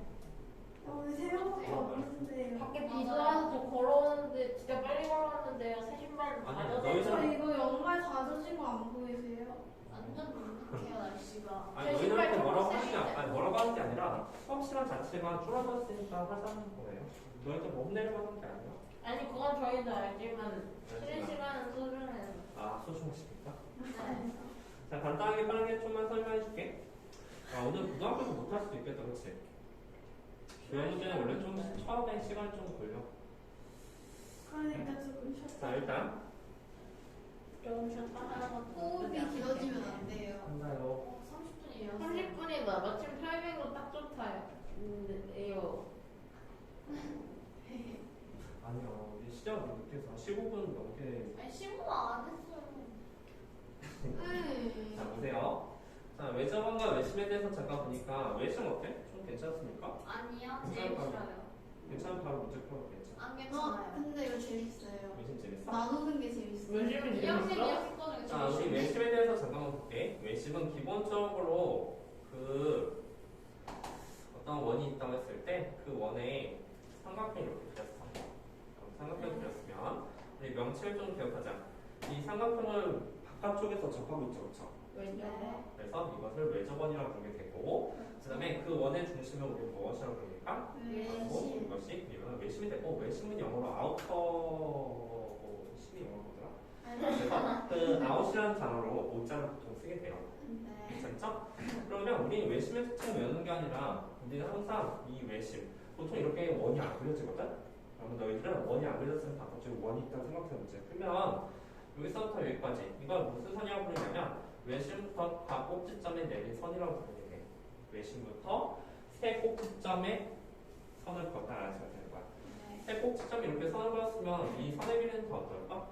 오늘 새벽밖에 없는데요. 밖에 비도 와서 저 걸어오는데 진짜 빨리 걸어왔는데요 새 신발 다 아니, 젖어 너희들- 저 이거 연말 다 젖은 거 안 보이세요? 완전 묵묵해요 날씨가. 아니 제 너희들한테 신발 뭐라고 하는 게 초록색인데. 아니 뭐라고 하는 게 아니라 수업 시간 자체가 줄어들었으니까 하자는 거예요. 너희들 뭐 혼내려고 게 아니야. 아니 그건 저희도 알지만 쉬는 알지만. 시간은 소중해요. 아 소중하십니까? 네. 자 간단하게 빠르게 좀만 설명해 줄게. 아 오늘 고등학교도 못할 수도 있겠다, 그렇지? 교양 문제는 원래 좀 처음에 시간이 좀 걸려. 그러니까 조금 자 일단 좀 쉬었다 하는 것도 호흡이 길어지면 안 돼요. 한가요. 30분이에요. 30분이다. 마침 타이밍도 딱 좋다요. 에요. 아니야 우리 시작 못해서 15분 넘게. 아니 15분 안 했어요. 자 보세요. 자 외접원과 외심에 대해서 잠깐 보니까 외심 어때? 좀 괜찮습니까? 아니요. 제일 싫어요. 괜찮은 바로 문제 풀어도 괜찮아. 안 어, 괜찮아요. 근데 이거 재밌어요. 외심 재밌어? 나누는 게 재밌어요. 외심이 이 학생이 재밌어? 학생 거 중에 자 우리 제일 외심에 대해서 잠깐만 볼게. 외심은 기본적으로 그 어떤 원이 있다고 했을 때 그 원에 삼각형이 이렇게 그렸어. 그럼 삼각형이 그렸으면 우리 명칭을 좀 기억하자. 이 삼각형을 바깥쪽에서 접하고 있죠, 그렇죠? 왜죠? 그래서 이것을 외접원이라고 부르게 되고, 그 다음에 그 원의 중심을 우리 무엇이라고 부릅니까? 그리고 외심. 이것이 이거는 외심이 되고, 외심은 영어로 아우터, 심이 영어로 뭐더라? 그래서 그 아웃이라는 단어로 오자를 보통 쓰게 돼요. 네. 괜찮죠? 그러면 우리 외심의 특징을 외우는 게 아니라 우리는 항상 이 외심 보통 이렇게 원이 안 그려지거든? 그러면 너희들은 원이 안 그려졌으면 바깥쪽에 원이 있다고 생각해서 문제 풀면 여기서부터 여기까지 이걸 무슨 선이라고 부르냐면 외심부터 각 꼭지점에 내린 선이라고 부르게 돼. 외심부터 세 꼭지점에 선을 그었다라는 생각이 되는 거야. 네. 세 꼭지점에 이렇게 선을 그었으면 이 선의 길이는 더 어떨까?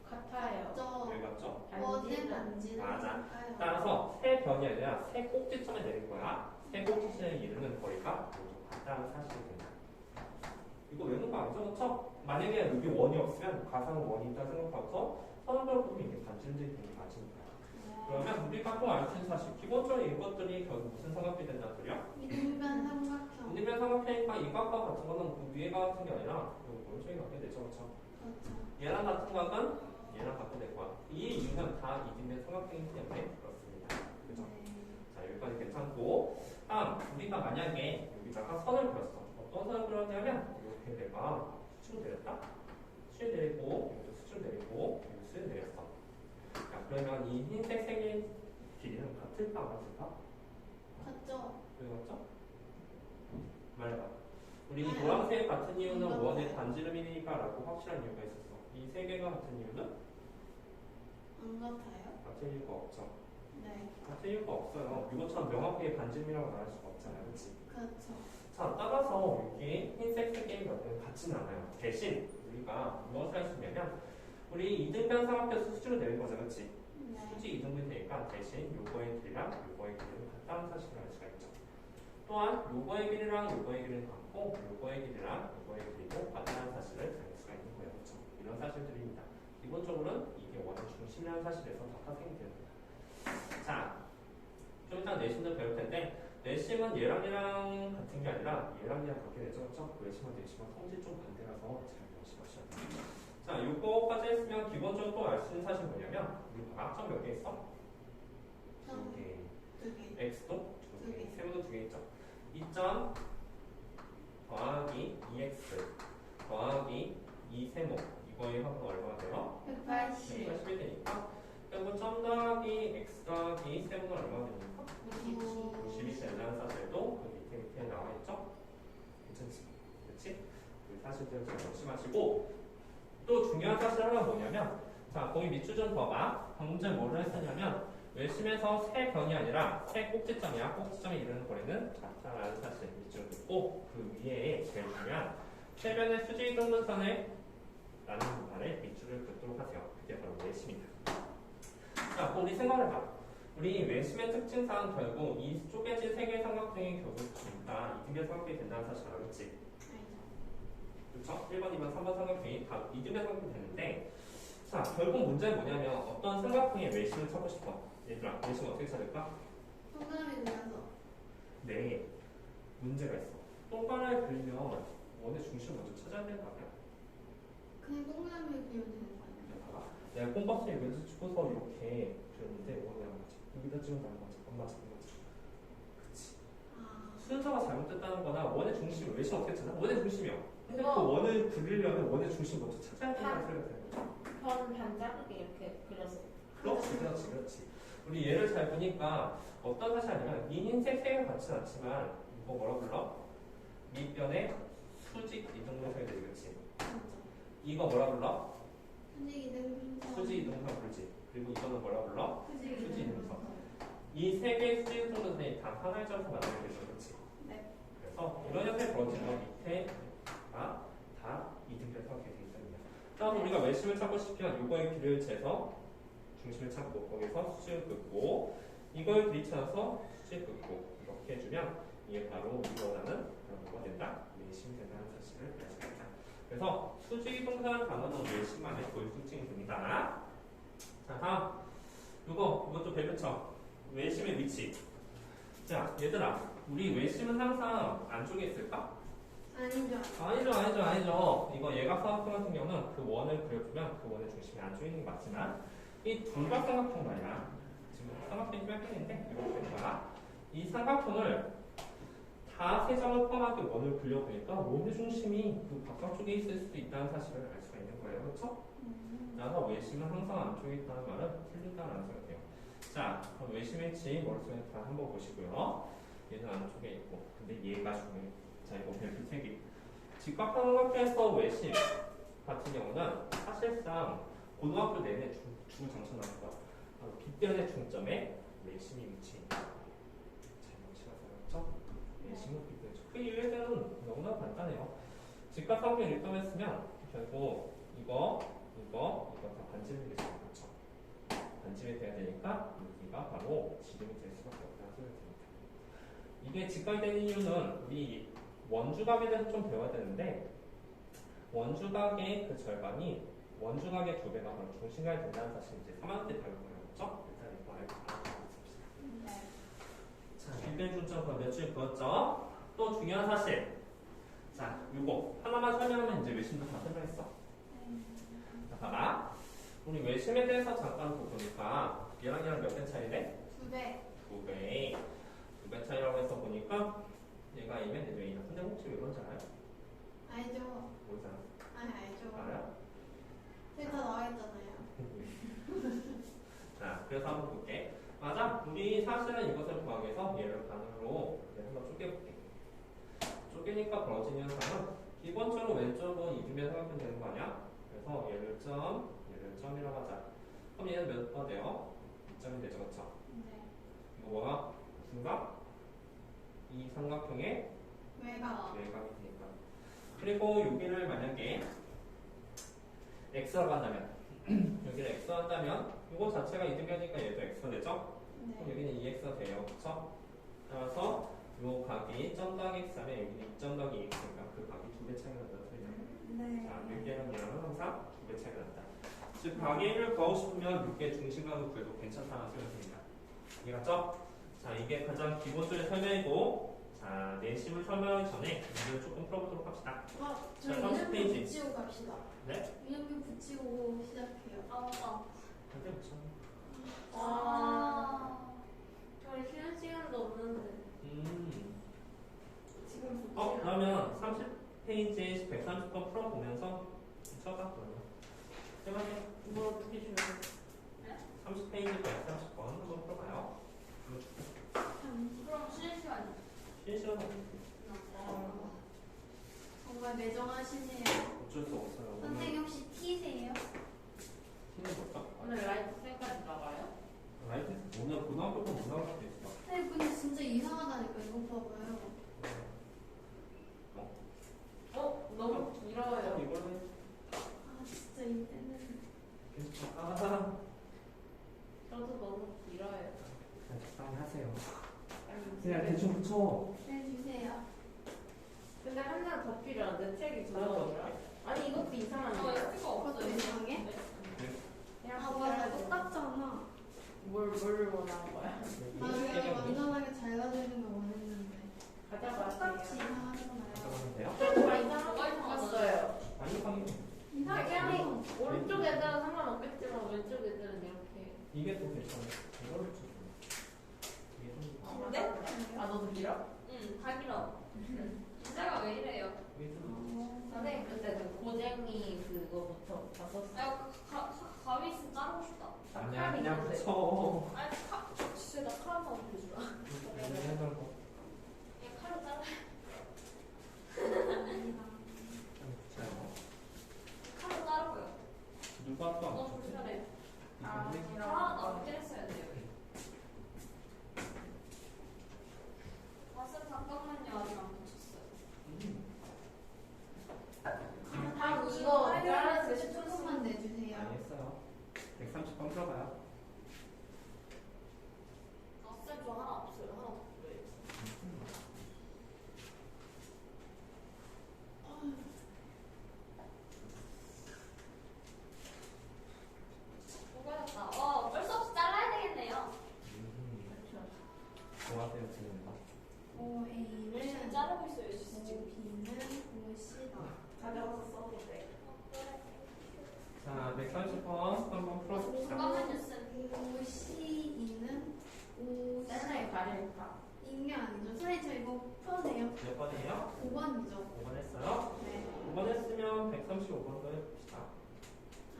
같아요. 저 여기 같죠? 원은 반지를 맞아. 할까요? 따라서 세 변이 아니라 세 꼭지점에 내린 거야. 세 꼭지점에 이르는 거리가 모두 같다는 사실이 된다. 이거 외우는 거 아니죠? 그렇죠? 만약에 여기 원이 없으면 가상은 원이 있다 생각하고서 선을 그어보면 이게 반지름들이 되는 게 맞으니까. 그러면 우리가 꼭 알 수 있는 사실 기본적으로 이것들이 결국 무슨 삼각형이 된다는 소리야? 이등변 삼각형. 이등변 삼각형이니까 이 각과 같은 거는 그 위에가 같은 게 아니라 이 오른쪽에 갖게 되죠, 그렇죠? 그렇죠. 얘랑 같은 각은 얘랑 갖게 될 거야. 이 이유는 다 이등변 삼각형이기 때문에 그렇습니다. 그죠? 자 여기까지 괜찮고, 다음 우리가 만약에 여기다가 선을 그렸어. 어떤 선을 그렸냐면 이렇게 내가 수축 내렸다. 수축 내리고 여기도 수축 내리고 여기 수축 내렸어. 자 그러면 이 흰색 색의 길이는 같을까 안 같을까? 같죠? 왜 같죠? 말해봐. 우리 이 노란색 같은 이유는 원의 반지름이니까라고 확실한 이유가 있었어. 이 세 개가 같은 이유는 안 같아요? 같은 이유가 없죠. 네. 같은 이유가 없어요. 이것처럼 명확하게 반지름이라고 말할 수가 없잖아요, 그렇지? 그렇죠. 자, 따라서 여기 흰색 색의 몇은 같지는 않아요. 대신 우리가 무엇을 할 수 있냐면 우리 이등변 삼각형에서 수직으로 내린 거죠, 그렇지? 네. 수직 이등분이 되니까 대신 요거의 길이랑 요거의 길이는 같다는 사실을 알 수가 있죠. 또한 요거의 길이랑 요거의 길이는 같고 있고 요거의 길이랑 요거의 길이도 같다는 사실을 알 수가 있는 거예요. 그렇죠? 이런 사실들입니다. 기본적으로는 이게 원의 중심이라는 사실에서 다 파생이 됩니다. 자, 좀 이따 내심도 배울 텐데 내심은 얘랑 같은 게 아니라 얘랑 같게 되죠. 그렇죠? 외심과 내심은 성질 좀 반대라서 잘 명심하셔야 돼요. 자, 요거까지 했으면 기본적으로 또 알 수 있는 사실이 뭐냐면 우리 과학점 몇 개 있어? 2개. 2개. x도 두 2개. 개. 세모도 2개 있죠. 2점 더하기 2x 더하기 2세모 이거의 합은 얼마가 돼요? 180. 180이 되니까 그리고 점 더하기 x 더하기 세모는 얼마가 됩니까? 90이 된다는 사실도 그 밑에 나와 있죠? 괜찮지? 그렇지? 그 사실들을 잘 명심하시고 또 중요한 사실 하나 뭐냐면 자 거기 밑줄 좀 봐봐. 방금 전에 뭐를 했었냐면 외심에서 세 변이 아니라 세 꼭지점이야. 꼭지점에 이르는 거리는 같다라는 사실 밑줄 긋고 그 위에 제일 중요한 세 변의 수직 이동분선에 라는 부분에 밑줄을 긋도록 하세요. 그게 바로 외심이다. 자, 우리 생각해봐. 우리 외심의 특징상 결국 이 쪼개진 세 개의 삼각형이 결국 있다. 이등변 삼각형이 된다는 사실 알았지? 그렇죠? 1번, 2번, 3번 삼각형이 다 이등변 삼각형이 되는데 자, 결국 문제는 뭐냐면 어떤 삼각형의 외심을 찾고 싶어. 얘들아, 외심 어떻게 찾을까? 동그라미 그려서. 네, 문제가 있어. 동그라미 그리면 원의 중심을 먼저 찾아야 되는 거 아니야? 그냥 동그라미 그리면 되는 거 아니야? 봐봐. 내가 콤파스에 왼쪽 찍어서 이렇게 그렸는데 원이 안 맞아. 여기다 찍으면 안 맞아. 안 맞아. 그치. 아. 순서가 잘못됐다는 거나 원의 중심을 외심 어떻게 찾아? 원의 중심이요. 근데 그 그거- 원을 그리려면 원의 중심 먼저 찾아야 된다는 소리가 되는 거야. 전 반짝이게 이렇게 그렸어. 그렇지. 우리 얘를 잘 보니까 어떤 사실 아니면 이 흰색 색을 같진 않지만 이거 뭐라 불러? 밑변의 수직 이동분선이 되지, 그렇지? 이거 뭐라 불러? 수직 이등분선. 수직 이동분선 부르지. 그리고 이거는 뭐라 불러? 수직 수직 이등분선. 이 세 개의 수직 이동분선이 단 하나의 점에서 만나게 되죠, 그렇지? 네. 그래서 이런 형태의 벌어지면 밑에가 다 이등변 삼각형이 되어 있습니다. 다음 우리가 외심을 찾고 싶으면 이거의 길이를 재서 중심을 찾고 거기서 수직을 긋고 이걸 길이 찾아서 수직 긋고 이렇게 해주면 이게 바로 우리가 원하는 그런 뭐가 된다? 외심이 된다는 사실을 알 수 있다. 그래서 수직 이동사는 단어는 외심만의 고유특징이 됩니다. 자 다음 이것도 배변쳐 외심의 위치. 자 얘들아 우리 외심은 항상 안쪽에 있을까? 아니죠. 이거 예각삼각형 같은 경우는 그 원을 그려주면 그 원의 중심이 안쪽에 있는 게 맞지만 이 둘각삼각형 말이야. 지금 삼각형이 뺄게인데 이렇게 봐. 이 삼각형을 다 세 점을 포함하게 원을 그려보니까 원의 중심이 그 바깥쪽에 있을 수도 있다는 사실을 알 수가 있는 거예요. 그렇죠? 그래서 외심은 항상 안쪽에 있다는 말은 틀리다는 생각이에요. 자, 그럼 외심의 위치 머릿속에 다 한번 보시고요. 얘는 안쪽에 있고 근데 얘가 중요해요. 자, 이거 별표 3개. 직각삼각형에서 외심 같은 경우는 사실상 고등학교 내내 주 장점 나올 거야. 바로 빗변의 중점에 외심이 위치해. 잘 명심하세요. 그렇죠? 외심은 빗변의 중점. 그 이유에는 너무나 간단해요. 직각삼각형 일동했으면 결국 이거 다 반지름이 되죠. 그렇죠? 반지름이 돼야 되니까 여기가 바로 지름이 될 수밖에 없다는 소리가 됩니다. 이게 직각이 되는 이유는 우리 원주각에 대해서 좀 배워야 되는데 원주각의 그 절반이 원주각의 2배가 바로 중심각이 된다는 사실 이제 3학년 때 배울 거예요. 그렇죠? 일단 이거 알고 있습니다. 자, 빗변 중점 몇 줄 그었죠? 또 중요한 사실. 자, 요거 하나만 설명하면 이제 외심도 다 설명했어. 자, 봐봐. 우리 외심에 대해서 잠깐 보니까 얘랑 몇 배 차이래? 2배. 2배. 2배 차이라고 해서 보니까 얘가 A면 얘도 A다. 근데 혹시 왜 그런지 알아요? 알죠. 모르잖아. 아니 알죠. 알아요? 다 나와 있잖아요. 자, 그래서 한번 볼게. 맞아. 우리 사실은 이것을 구하기 위해서 얘를 반으로 한번 쪼개볼게. 쪼개니까 벌어지는 현상은 기본적으로 왼쪽은 이등변 삼각형 되는 거 아니야? 그래서 얘를 점이라고 하자. 그럼 얘는 몇 번 돼요? 2점이 되죠, 그렇죠? 네. 이거 뭐가? 무슨 각? 이 삼각형의 외곽. 외곽이 되니까. 그리고 여기를 만약에 x라고 한다면 여기를 x로 한다면 이거 자체가 이등변이니까 얘도 x가 되죠? 그럼 네. 여기는 2x가 돼요. 그쵸? 따라서 요 각이 점 더하기 x면 여기는 2점 더하기 x니까 그 각이 2배 차이가 난다 소리야. 네. 자, 6개랑 얘랑은 항상 2배 차이가 난다. 즉 각의 1을 구하고 싶으면 6개 중심각을 구해도 괜찮다는 소리입니다. 이해갔죠? 자, 이게 가장 기본적인 설명이고, 자, 내심을 설명하기 전에 문제를 조금 풀어보도록 합시다. 저희 자, 30 페이지. 이름표 붙이고 갑시다. 네? 이름표 붙이고 시작해요. 아 맞다. 할때 붙여. 아. 저희 쉬는 시간도 없는데. 지금 붙이면 그러면 30페이지 130번 풀어보면서 쳐봐, 그러면. 해봐요. 뭘 어떻게 줘야 돼? 30페이지 130번 한번 풀어봐요. 그럼 쉬는 시간이. 쉬는 시간 정말 매정하시네요. 어쩔 수 없어요. 선생님 혹시 T세요? 쉬는 거죠? 오늘 라이트 쌤까지 나가요? 라이트 오늘 고등학교 때 못 나올 수도 있어. 선생님 근데 진짜 이상하다니까 이거 봐봐요. 너무 길어요. 이거는 아 진짜 이때는 괜찮아. 저도 너무 길어요. 적당히 하세요. 아니, 그냥 대충 붙여. 해주세요. 근데 하나 더 필요한데 책이 하나 더 두꺼워요. 아니 이것도 이상한데. 스티커 그것도 없어요. 이상해? 그냥 아 맞아 똑같잖아. 뭘 원하는 거야? 나 그냥 완전하게 잘 가지는 걸 원했는데 똑같이 가져가세요. 이상하잖아요. 가져가면 돼요? 저도 이상한 거 봤어요. 완벽하게. 이상해. 오른쪽 애들은 상관없겠지만 왼쪽 애들은 이렇게. 이게 또 괜찮아. 이거를 좀. 이게 좀. 네? 아 너도 길어? 응, 다 길어. 문제가 왜 이래요? 이게 좀. 선생님 그때 그 고쟁이 그거부터 봤었어요. 아, 가위 있으면 자르고 싶다. 아니야, 그냥 붙여. 아니, 진짜 나 칼 한번 빌려주라. 해달라고. 그냥 칼로 잘라. 붙여요. 칼로 자르고요. 누가 또 안 너무 붙였지? 불편해. 아, 이거 하나 남게 했어야 돼요. 쌤 잠깐만요. 아직 안 붙였어요. 다 이거 빨간색 조금만 내주세요. 많이 했어요. 130번 풀어봐요. 쌤 저 하나 없어요. 하나 더 필요해요. 수고하셨다. 어쩔 수 없이 잘라야 되겠네요. 좋아하세요, 지금 거. 열심히 OA는 자르고 있어요. 지금. B는 OC다. 가져가서 써도 돼. 자, 130번 한번 풀어봅시다. 잠깐만요, 쌤. OCE는 쌤의 가릴까? O인 게 아니죠. 선생님 저 이거 풀어도 돼요? 몇 번이에요? 5번이죠. 5번 했어요? 네. 5번 했으면 135번도 해봅시다.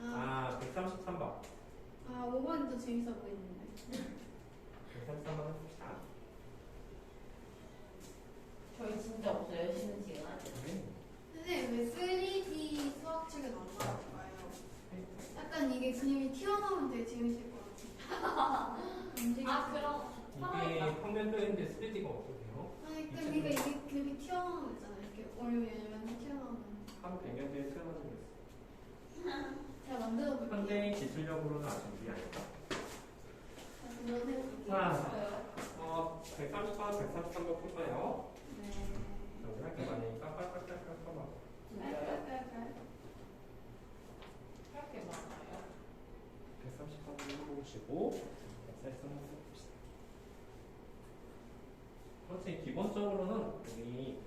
아, 133번. 5번이 더 재밌어 보이는데. 133번 해봅시다. 저희 진짜 없어요. 쉬는 시간. 선생님 왜 3D 수학책은 안 나올까요? 약간 이게 그림이 튀어나오면 되게 재밌을 것 같아요. 아, 그럼. 이게 평면도인데 3D가 어떠세요? 아니 그러니까 이게 그림이 튀어나오면 있잖아요. 이렇게 얼굴 튀어나오면. 한 100년 뒤에 태어나지고 있어요. 제가 만들어 볼게요. 현대 기술력으로는 아직 우리 아닐까? 그런 해볼게요. 자, 130번, 133번 풀 거예요. 네. 여기 할 게 많으니까 깔깔깔깔 써봐. 진짜요? 깔깔깔. 그렇게 많아요? 130번 해보시고 143번 해봅시다. 그렇지, 기본적으로는 우리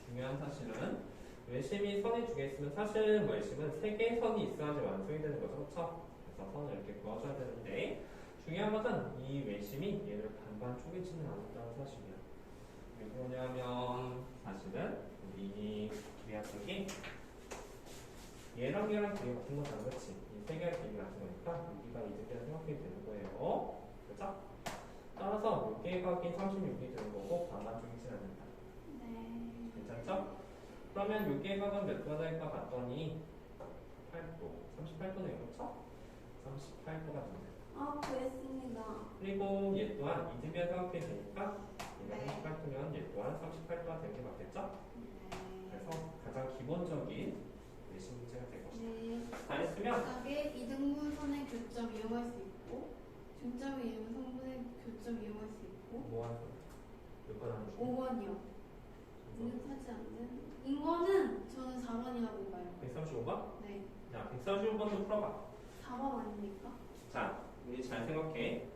중요한 사실은 외심이 선이 두 개 있으면 사실 외심은 세 개의 선이 있어야지 완성이 되는 거죠. 그렇죠? 그래서 선을 이렇게 그어줘야 되는데 중요한 것은 이 외심이 얘를 반반 쪼개지는 않았다는 사실이야. 왜 그러냐면 사실은 우리 기하쪽이 얘랑 얘랑 길이 같은 거잖아, 그렇지? 이 세 개의 길이 같은 거니까 여기가 이득이라 생각이 되는 거예요. 그렇죠? 따라서 요 개의 각이 36이 되는 거고 반반 쪼개지는 않는다. 네. 괜찮죠? 그러면 요 개의 각은 몇 도가 될까 봤더니 8도, 38도네요, 그렇죠? 38도가 됩니다. 구했습니다. 그리고 얘 또한 이등변 삼각형이 되니까 얘가 네. 38도면 얘 또한 38도가 되는 게 맞겠죠? 그래서 가장 기본적인 내신 문제가 될 것이다. 네. 잘했으면 각의 이등분선의 교점 이용할 수 있고 중점을 이용한 성분의 교점 이용할 수 있고 뭐 하는 거야? 몇 번 하는 중? 5번이요. 능력하지 않는 인거는 저는 4번이라고 봐요. 135번? 네. 자, 135번도 풀어봐. 4번 아닙니까? 자, 우리 잘 생각해.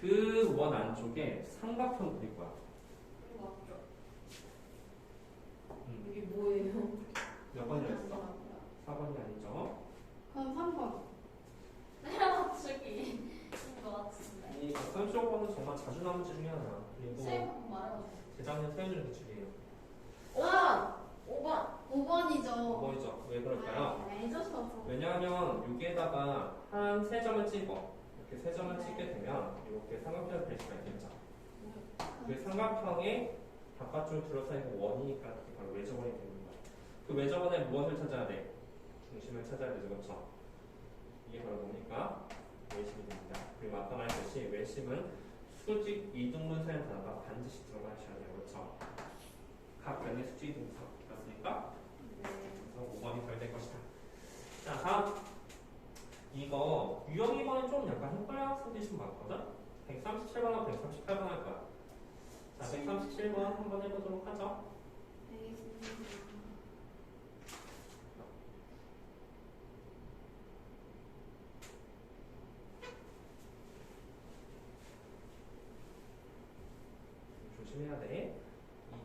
그 원 안쪽에 삼각형 그릴 거야. 이거 맞죠? 이게 이게 뭐예요? 몇 번이라 했어? 4번이 아니죠? 그럼 3번. 내가 맞추기 인것 같은데. 이 135번은 정말 자주 나오는 질 중에 하나. 그리고 세번 말해가지고. 재작년 세윤준 기출이에요. 5번! 5번! 5번이죠. 5번이죠. 왜 그럴까요? 알죠, 저도. 왜냐하면 여기에다가 한 세 점을 찍어. 이렇게 세 점을 찍게 되면 이렇게 삼각형을 그릴 수가 있겠죠. 그 삼각형의 바깥쪽을 둘러싸이는 원이니까 그게 바로 외접원이 되는 거야. 그 외접원에 무엇을 찾아야 돼? 중심을 찾아야 되죠, 그렇죠? 이게 바로 뭡니까? 외심이 됩니다. 그리고 아까 말했듯이 외심은 수직 이등분사인 단어가 반드시 들어가셔야 돼요, 그렇죠? 각 변의 수직 이등분사 맞습니까? 그래서 5번이 덜 될 것이다. 자, 다음. 이거 유형 2번은 좀 약간 헷갈려 학생들이 좀 많거든? 137번하고 138번 할 거야. 자, 137번 한번 해보도록 하죠. 알겠습니다. 조심해야 돼.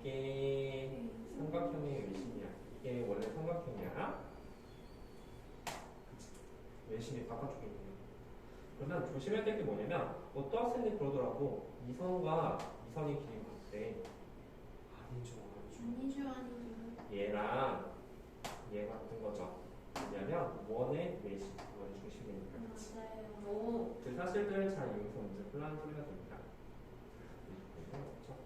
이게 삼각형의 외심이야. 이게 원래 삼각형이야. 그치? 외심이 바깥쪽에 있는 거야. 그러면 조심해야 될 게 뭐냐면 어떤 학생들이 그러더라고. 이선과 이선의 길이 같대. 아니죠. 얘랑 얘 같은 거죠. 왜냐면 원의 외심, 원의 중심이니까. 그치? 오. 그 사실들을 잘 이용해서 문제 풀라는 소리가 됩니다. 그렇죠?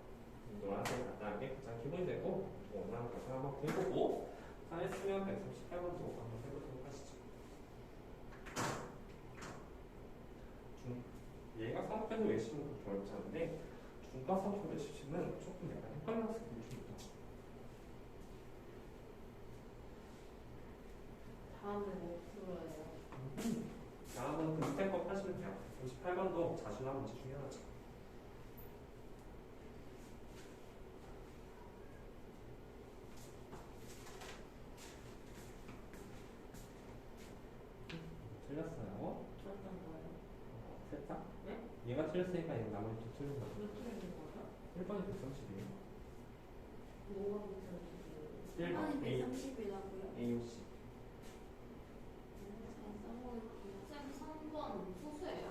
노란색 간단한 게 가장 기본이 되고 원하는 것을 한번 해보고 잘했으면 138번도 한번 해보도록 하시죠. 얘가 삼각형의 외심은 그렇게 어렵지 않은데 중과삼각형의 외심은 조금 약간 헷갈리는 학생들이 좀 있다. 다음에 뭐 풀어요? 다음은 그 밑에 거 하시면 돼요. 38번도 자신한 문제 중에 하나죠. 틀렸어요. 어떤 거예요? 셋 다? 네? 얘가 틀렸으니까 얘는 나머지 또 틀린 거야. 몇 틀린 거죠? 1번이 130이에요. 뭐가 붙여주세요? 1번 A, 130이라고요? AOC. 잘 써볼게요. 쌤 3번 소수예요?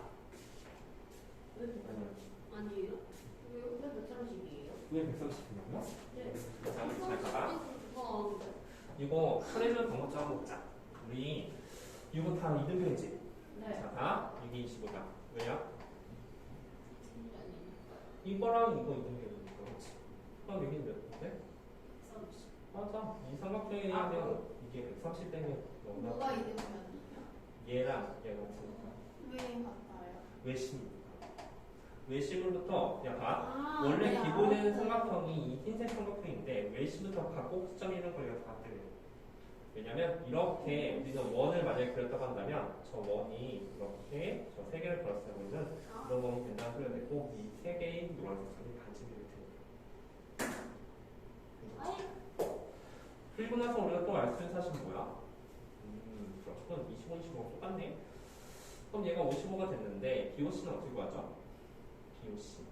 왜 아니요. 아니에요? 왜요? 왜 130이에요? 왜 130이냐고요? 네. 잘 봐봐. 그거 이거 처리해주는 방법 좀 한번 보자. 우리 이거 다 이등변이지? 네. 자, 다 이게 25다. 왜요? 아니니까요. 이거랑 이거 이등변이니까 그렇지. 그럼 여기는 몇 분데? 130. 맞아. 이 삼각형에 아, 대한 이게 130 되면 너무나 뭐가 이등변이에요? 얘랑 얘가 같으니까 왜 같아요? 외심이니까. 외심으로부터 야 봐. 아, 원래 네, 기본에는 알았어요. 삼각형이 이 흰색 삼각형인데 외심부터 각고 수점이는 거리가 다 같대요. 왜냐면 이렇게 우리는 원을 만약에 그렸다고 한다면 저 원이 이렇게 저 세 개를 그렸을 때 우리는 이런 원이 된다는 소리가 되고 이 세 개의 노란색 선이 반지름이 될 테니까. 아이, 그리고 나서 우리가 또 알 수 있는 사실은 뭐야? 그렇군. 25, 25가 똑같네. 그럼 얘가 55가 됐는데 BOC는 어떻게 구하죠? BOC.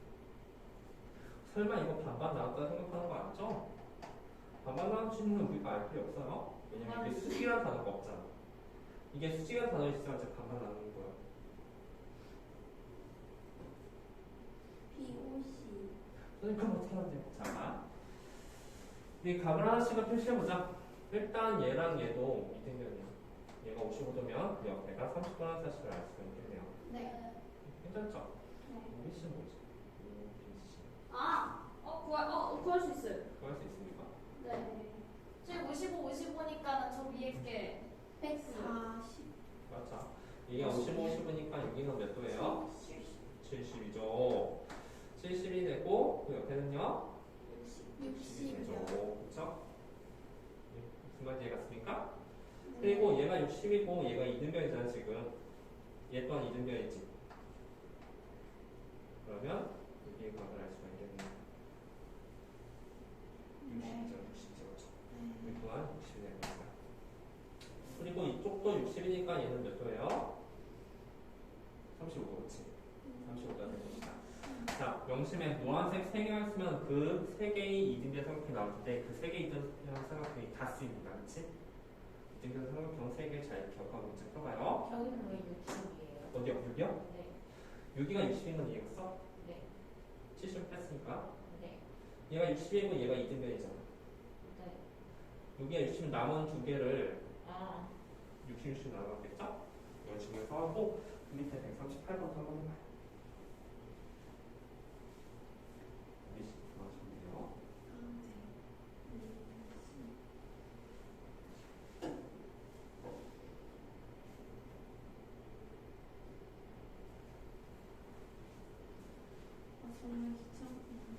설마 이거 반반 나왔다 생각하는 거 아니죠? 반반 나왔지는 우리가 알 필요 없어요. 왜냐면 이게 수직이라는 단어가 없잖아. 이게 수직이라는 단어 있어야 이제 반반 나누는 거야. BOC. 선생님 그럼 어떻게 하면 돼요? 자, 이 값을 하나씩은 표시해보자. 일단 얘랑 얘도 이등변이야. 얘가 55도면 그 옆에가 30도라는 사실을 알 수가 있겠네요. 네. 괜찮죠? 네. BC 뭐지? BC. 아, 구할 수 있어요. 구할 수 있습니까? 네. 지금 55, 55니까는 저 위에 게 140. 그렇죠. 이게 55, 55니까 여기는 몇 도예요? 70이죠. 70이 되고 그 옆에는요? 60이 되죠. 60이요. 그렇죠? 무슨 말인지 이해갔습니까? 그리고 얘가 60이고 얘가 이등변이잖아 지금. 얘 또한 이등변이지. 그러면 여기의 값을 알 수가 있겠네요. 네. 이 또한 60이 됩니다. 그리고 이쪽도 60이니까 얘는 몇 도예요? 35, 그렇지. 35가 되는 것이다. 자, 명심해. 노란색 3개만 쓰면 그 3개의 이등변 삼각형이 나올 텐데 그 3개의 이등변 삼각형이 다 쓰입니다. 그렇지? 이등변 삼각형 3개 잘 기억하고 문제 풀어봐요. 저기는 왜 60이에요? 어디요? 6이요? 네. 6이가 60인 건 이해했어? 네. 70 뺐으니까. 네. 얘가 60이고 얘가 이등변이잖아. 네. 여기가 60은 남은 두 개를 아. 60씩 나눠봤겠죠? 이거 중에서 하고 그 밑에 138번 한번 해봐요. 맞습니다. 정말 귀찮구나.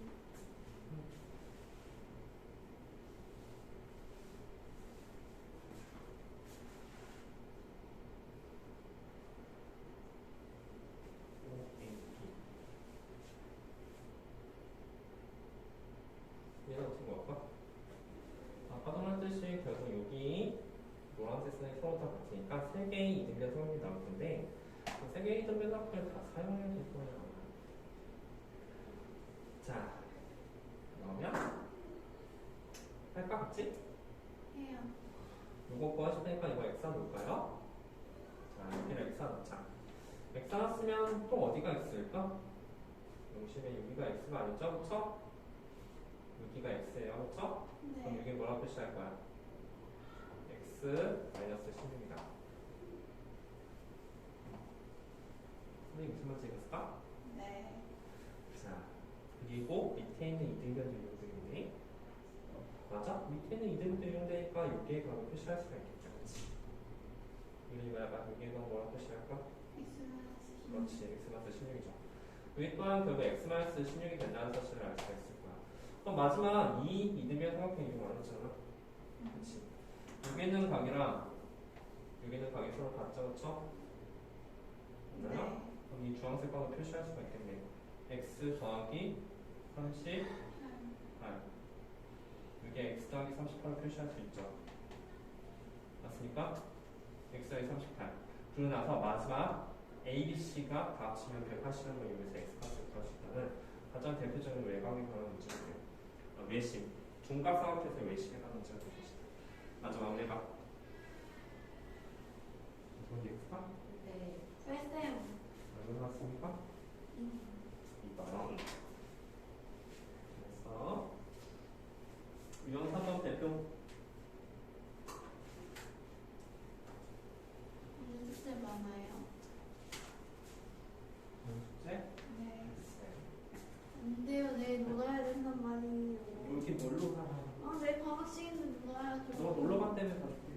얘는 어떻게 먹을까? 아까도 말했듯이 결국 여기 노란색 선이 서로 다 같으니까 3개의 이등변 삼각형이 나올 텐데 그 3개의 이등변 삼각형을 다 사용해야 될 거예요. 자, 그러면 할까 같이? 해요. 요거 구하실 테니까 이거 x 놓을까요? 자, 여기를 x 넣자. x 넣었으면 또 어디가 x일까? 용심에 여기가 x가 아니죠? 그쵸? 여기가 x예요. 그쵸? 그럼 네. 여기 뭐라고 표시할 거야? x 마이너스 16이다. 선생님 무슨 말인지 읽었을까? 네. 자, 그리고 밑에 있는 이등변도 이등변이네. 맞아? 밑에 있는 이등변도 이등변이니까 여기에 바로 표시할 수가 있겠죠. 그렇지? 여기 봐봐. 여기에 뭐라고 표시할까? 그렇지. x 마이너스 16이죠. 여기 또한 결국 x 마이너스 16이 된다는 사실을 알 수가 있을 거야. 그럼 마지막 이 이등변 삼각형 이용 안 했잖아. 그렇지? 여기 있는 각이랑 여기 있는 각이 서로 같죠, 그렇죠? 네. 맞나요? 그럼 이 주황색 각을 표시할 수가 있겠네. x 더하기 38. 여기 x 더하기 38을 표시할 수 있죠. 맞습니까? x 더하기 38. 그러고 나서 마지막 a, b, c가 다 합치면 180을 이용해서 x값을 구할 수 있다는 가장 대표적인 외곽에 관한 문제고요. 외심. 중각삼각형에서 외심에 관한 문제가 되겠습니다. 마지막 외곽. 이건 x가? 네. 뺄셈. 얼마 나왔습니까? 2번. 그래서 유형 3번 대표. 숙제 많아요. 숙제? 네. 안 돼요. 내일 놀아야 된단 말이에요. 여기 놀러 가. 아, 내일 방학식인데 놀아야죠. 너 놀러 간다며 가족들이.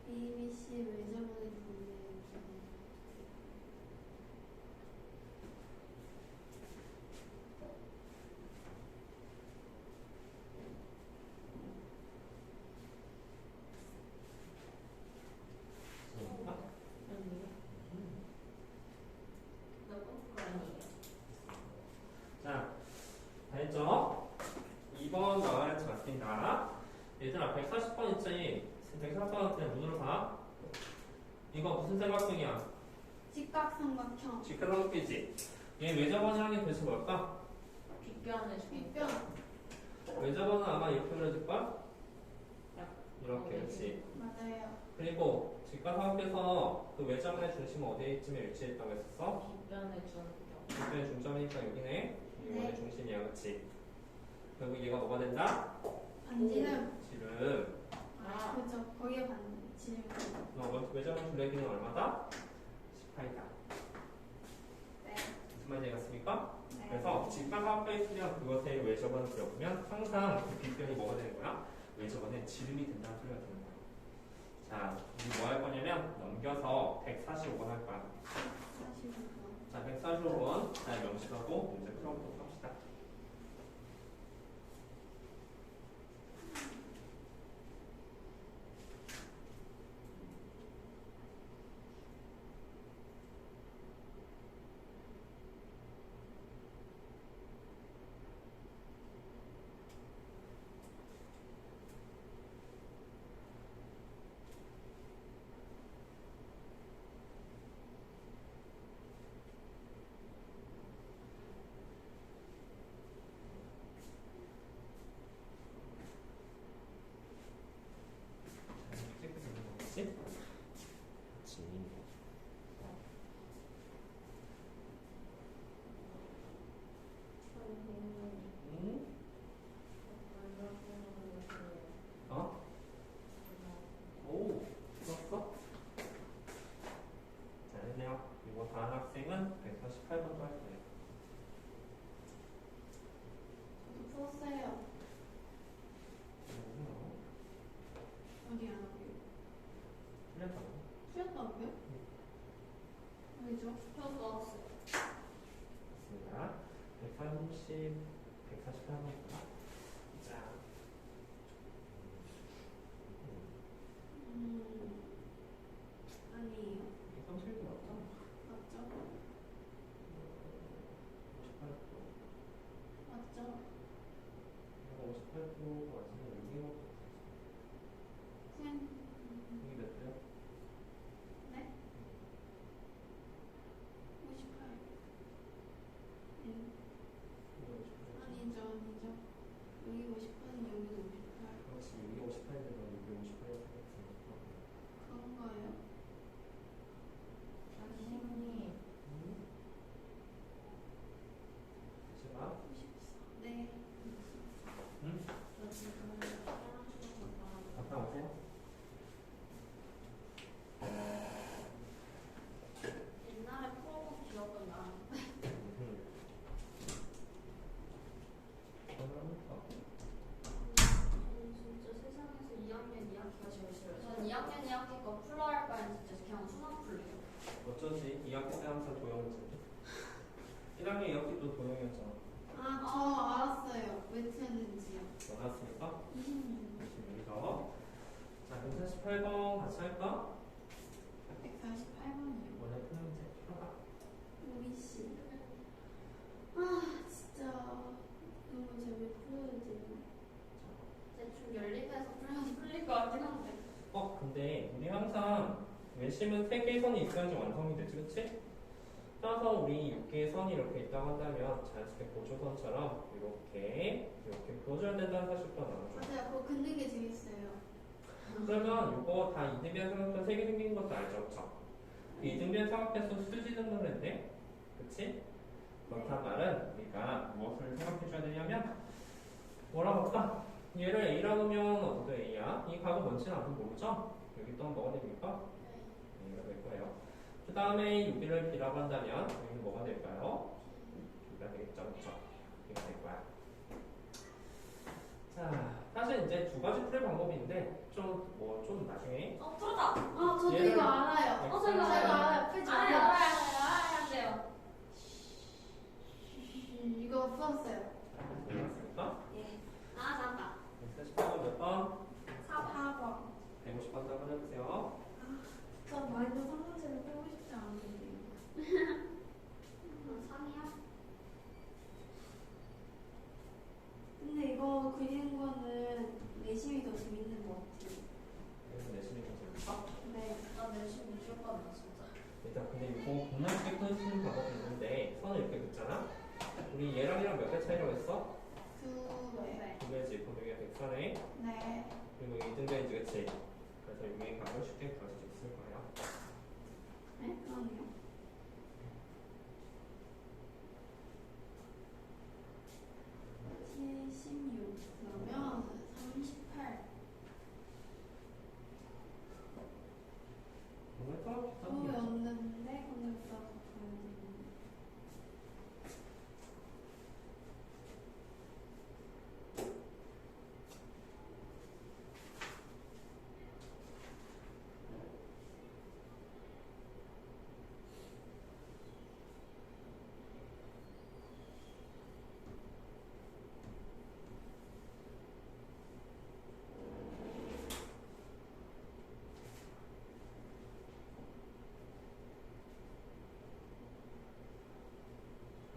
ABC 왜 저번에 보내요? 여기요? 몇번 아니에요? 자, 다 했죠? 2번 나와야 지 맞습니다. 얘들아, 140번 있지? 140번 그냥 눈으로 봐. 이거 무슨 삼각형이야? 직각삼각형. 직각삼각형이지? 얘 외접원이라는 게 도대체 뭘까? 뒷변에 중. 뒷변. 외접원은 아마 이렇게 그려질걸? 이렇게, 그렇지? 맞아요. 그리고 직각삼각형에서 그 외접원의 중심은 어디쯤에 위치했다고 했었어? 뒷변에 중점. 뒷변의 중점이니까 여기네. 이 네. 원의 중심이야, 그렇지? 결국 얘가 뭐가 된다? 반지름. 지름. 아. 그렇죠. 거기에 반지름. 외접원 둘레기는 얼마다? 18이다. 네. 무슨 말인지 알겠습니까? 네. 그래서 직각삼각형이 있으면 그것의 외접원을 그려보면 항상 그 뒷변이 뭐가 되는 거야? 외접원의 지름이 된다는 소리가 되는 거야. 자, 우리 뭐 할 거냐면 넘겨서 145번 할 거야. 45번. 자, 145번 잘 명심하고 문제 풀어보도록 합시다. 한번 볼까? 자. 아니에요. 이게 37도 맞죠? 맞죠? 58도. 맞죠? 58도 맞으면 여기 뭐 군. 여기 몇 도요? 네? 58. 아니죠, 아니죠. 여기 58은 여기도 58. 그렇지, 여기 58이면 여기 58이었으니까. 그런가요? 선생님. 제가 54. 네. 응? 저 지금 화장실 갔다 오세요. 옛날에 풀어본 기억은 나는데. 저는 진짜 세상에서 2학년 2학기가 제일 싫어요. 저는 2학년 2학기 거 풀러 할 바엔 진짜 그냥 수능 풀래요. 어쩐지 2학기 때 항상 도형이었는데 1학년 2학기도 도형이었잖아. 아, 저 알았어요. 왜 틀렸는지요. 원하십니까? 26. 26이죠. 자, 148번 같이 할까? 148번이요. 원래 푸는 문제 하나. 우리 씨. 아, 진짜 너무 재밌 풀어야 되나? 대충 연립해서 풀면 풀릴 것 같긴 한데. 근데 우리 항상 외심은 3개의 선이 있어야지 완성이 되지, 그치? 따라서 우리 6개의 선이 이렇게 있다고 한다면 자연스럽게 보조선처럼 이렇게 그어줘야 된다는 사실도 나눠줘. 맞아요. 그거 긋는 게 재밌어요. 그러면 이거 다 이등변 삼각형 3개 생긴 것도 알죠, 그쵸? 이등변 삼각형에서 수지 등분인데, 그치? 그렇단 말은 우리가 무엇을 생각해줘야 되냐면 뭐라고 할까? 얘를 A라고 하면 어디도 A야? 이 값은 뭔지는 아직 모르죠? 여기 또 뭐가 됩니까? A가 될 거예요. 그 다음에 여기를 B라고 한다면 여기는 뭐가 될까요? B가 되겠죠, 그쵸? B가 될 거야. 자, 사실 이제 두 가지 풀이 방법인데 좀 나중에 풀었다. 아, 저도 얘를- 이거 알아요. 저 이거 제가 알아요. 알아요. 풀지 알아요, 마요. 알아요, 안 돼요. 이거 풀었어요. 몰랐습니까? 예. 아, 잠깐. 48번 몇 번? 4번. 150번 답을 해보세요. 저 마이너스 3문제를 풀고 싶지 않은데요. 3이요? 근데 이거 그리는 거는 내심이 더 재밌는 것 같아요. 그래서 내신이 괜찮을까? 네. 나 내신 미줄 거다, 진짜. 일단 근데 이거 겁나 쉽게 푸는 방법이 있는데 선을 이렇게 긋잖아? 우리 얘랑 얘랑 몇 배 차이라고 했어? 2배. 두 배지. 그럼 여기가 104네. 네. 그리고 2등배지, 그치? 그래서 여기 값을 쉽게 구할 수 있을 거예요. 네? 그러네요. 그러면 38. 정말 또 비슷한 게 있죠? 였는데 공격사가 가야 되는.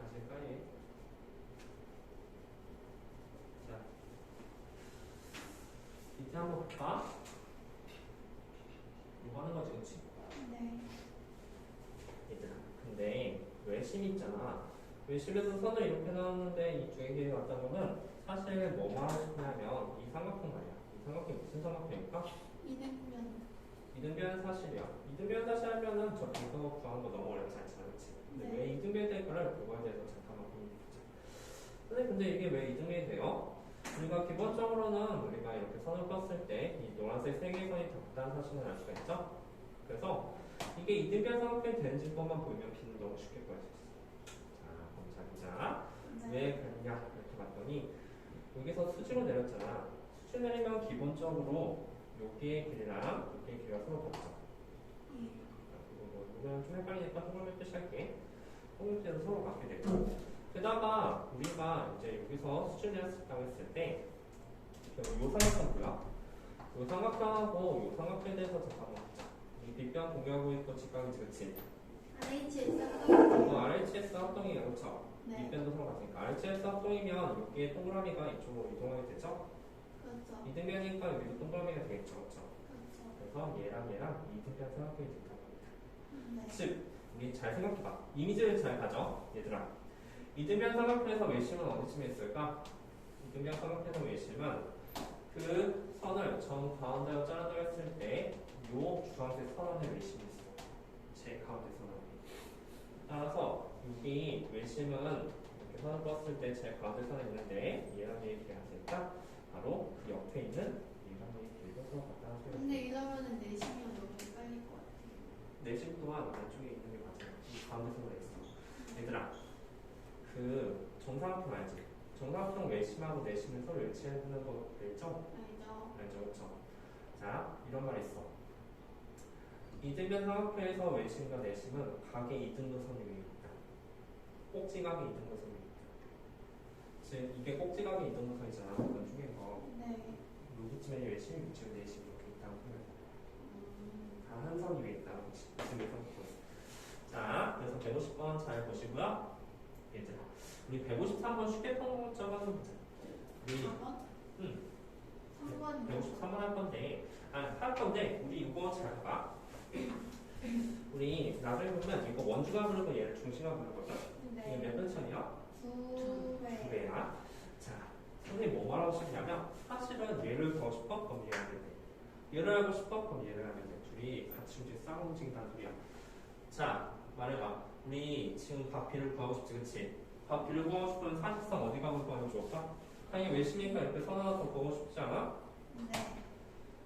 아실까요? 자, 밑에 한번 볼까? 이거 하는 거지, 그치? 네. 얘들아, 근데 외심 있잖아. 외심에서 선을 이렇게 나왔는데 이 중에 왔다면은 사실 뭐 말하고 싶냐면 이 삼각형 말이야. 이 삼각형이 무슨 삼각형일까? 이등변. 이등변 사실이야. 이등변 사실 하면은 저 분석 구하는 거 너무 어렵지 않잖아, 그치? 근데 네. 왜 이등변이 될까를 그거에 대해서 잠깐만 고민해보자. 근데 이게 왜 이등변이 돼요? 우리가 기본적으로는 우리가 이렇게 선을 껐을 때 이 노란색 세 개의 선이 닿다는 사실을 알 수가 있죠? 그래서 이게 이등변 삼각형이 되는 지점만 보이면 B는 너무 쉽게 구할 수 있어. 자, 그럼 자, 네. 왜 그랬냐 이렇게 봤더니 여기서 수지로 내렸잖아. 수지 내리면 기본적으로 여기의 길이랑 여기의 길이가 서로 같죠. 예. 그리고 뭐 이거는 좀 헷갈리니까 통일을 뜻할게. 통일제도 서로 같게 되고 게다가 우리가 이제 여기서 수준을 측정했을 때, 요 삼각형 뭐야? 요 삼각형하고 요 삼각형에 대해서 잠깐만 보자. 이 빗변 공유하고 있고 직각이지, 그치? RHS 이거 RHS 합동이야, 그쵸? 네. 빗변도 상관없으니까. RHS 합동이면 여기에 동그라미가 이쪽으로 이동하게 되죠? 그렇죠. 이등변이니까 여기도 동그라미가 되겠죠, 그쵸? 그렇죠. 그래서 얘랑 이등변 삼각형이 된다고 합니다. 네. 즉, 우리 잘 생각해봐. 이미지를 잘 가져, 얘들아. 이등변 삼각형에서 외심은 어디쯤에 있을까? 이등변 삼각형에서 외심은 그 선을 정 가운데로 잘라들었을 때 요 주황색 선원의 외심이 있어. 제 가운데 선원이. 따라서 여기 외심은 이렇게 선을 뻗었을 때 제 가운데 선에 있는데 얘랑 얘의 길이가 있으니까 바로 그 옆에 있는 얘랑 얘의 길이가 서로 같다. 근데 이러면은 내시면 너무 헷갈릴 것 같아요. 내심 또한 안쪽에 있는 게 맞아요. 이 가운데 선에 있어. 얘들아, 그 정사각형 알지? 정사각형 외심하고 내심을 서로 일치하는 거 알죠? 알죠? 알죠, 그렇죠? 자, 이런 말이 있어. 이등변 삼각형에서 외심과 내심은 각의 이등분선이 위에 있다. 꼭지각의 이등분선이 있다. 즉, 이게 꼭지각의 이등분선이잖아. 이건 중에서 네. 여기쯤에 외심이 위치고 내심이 이렇게 있다고 생각해. 다 한 선이 위에 있다는 거지. 이등변 삼각형. 자, 그래서 150번 잘 보시고요. 얘들아, 우리 153번 쉽게 적어서 보자. 우리 4번? 응. 3번 153번 할 건데, 우리 이거 잘 봐. 우리 나중에 보면 이거 원주가 부르고 얘를 중심가 부르거든. 이게 몇 번선이야? 9회. 9배야. 자, 선생님 뭐 말하고 싶냐면 사실은 얘를 더 싶어? 그럼 얘를 하면 돼. 얘를 하고 싶어? 그럼 얘를 하면 돼. 둘이 같이 이제 싸움 움직인다는 소리야. 자, 말해봐. 우리 지금 각 B를 구하고 싶지, 그치? 각 B를 구하고 싶으면 사실상 어디 각을 구하면 좋을까? 당연히 외심이니까 이렇게 선 하나 더 구하고 싶지 않아? 네.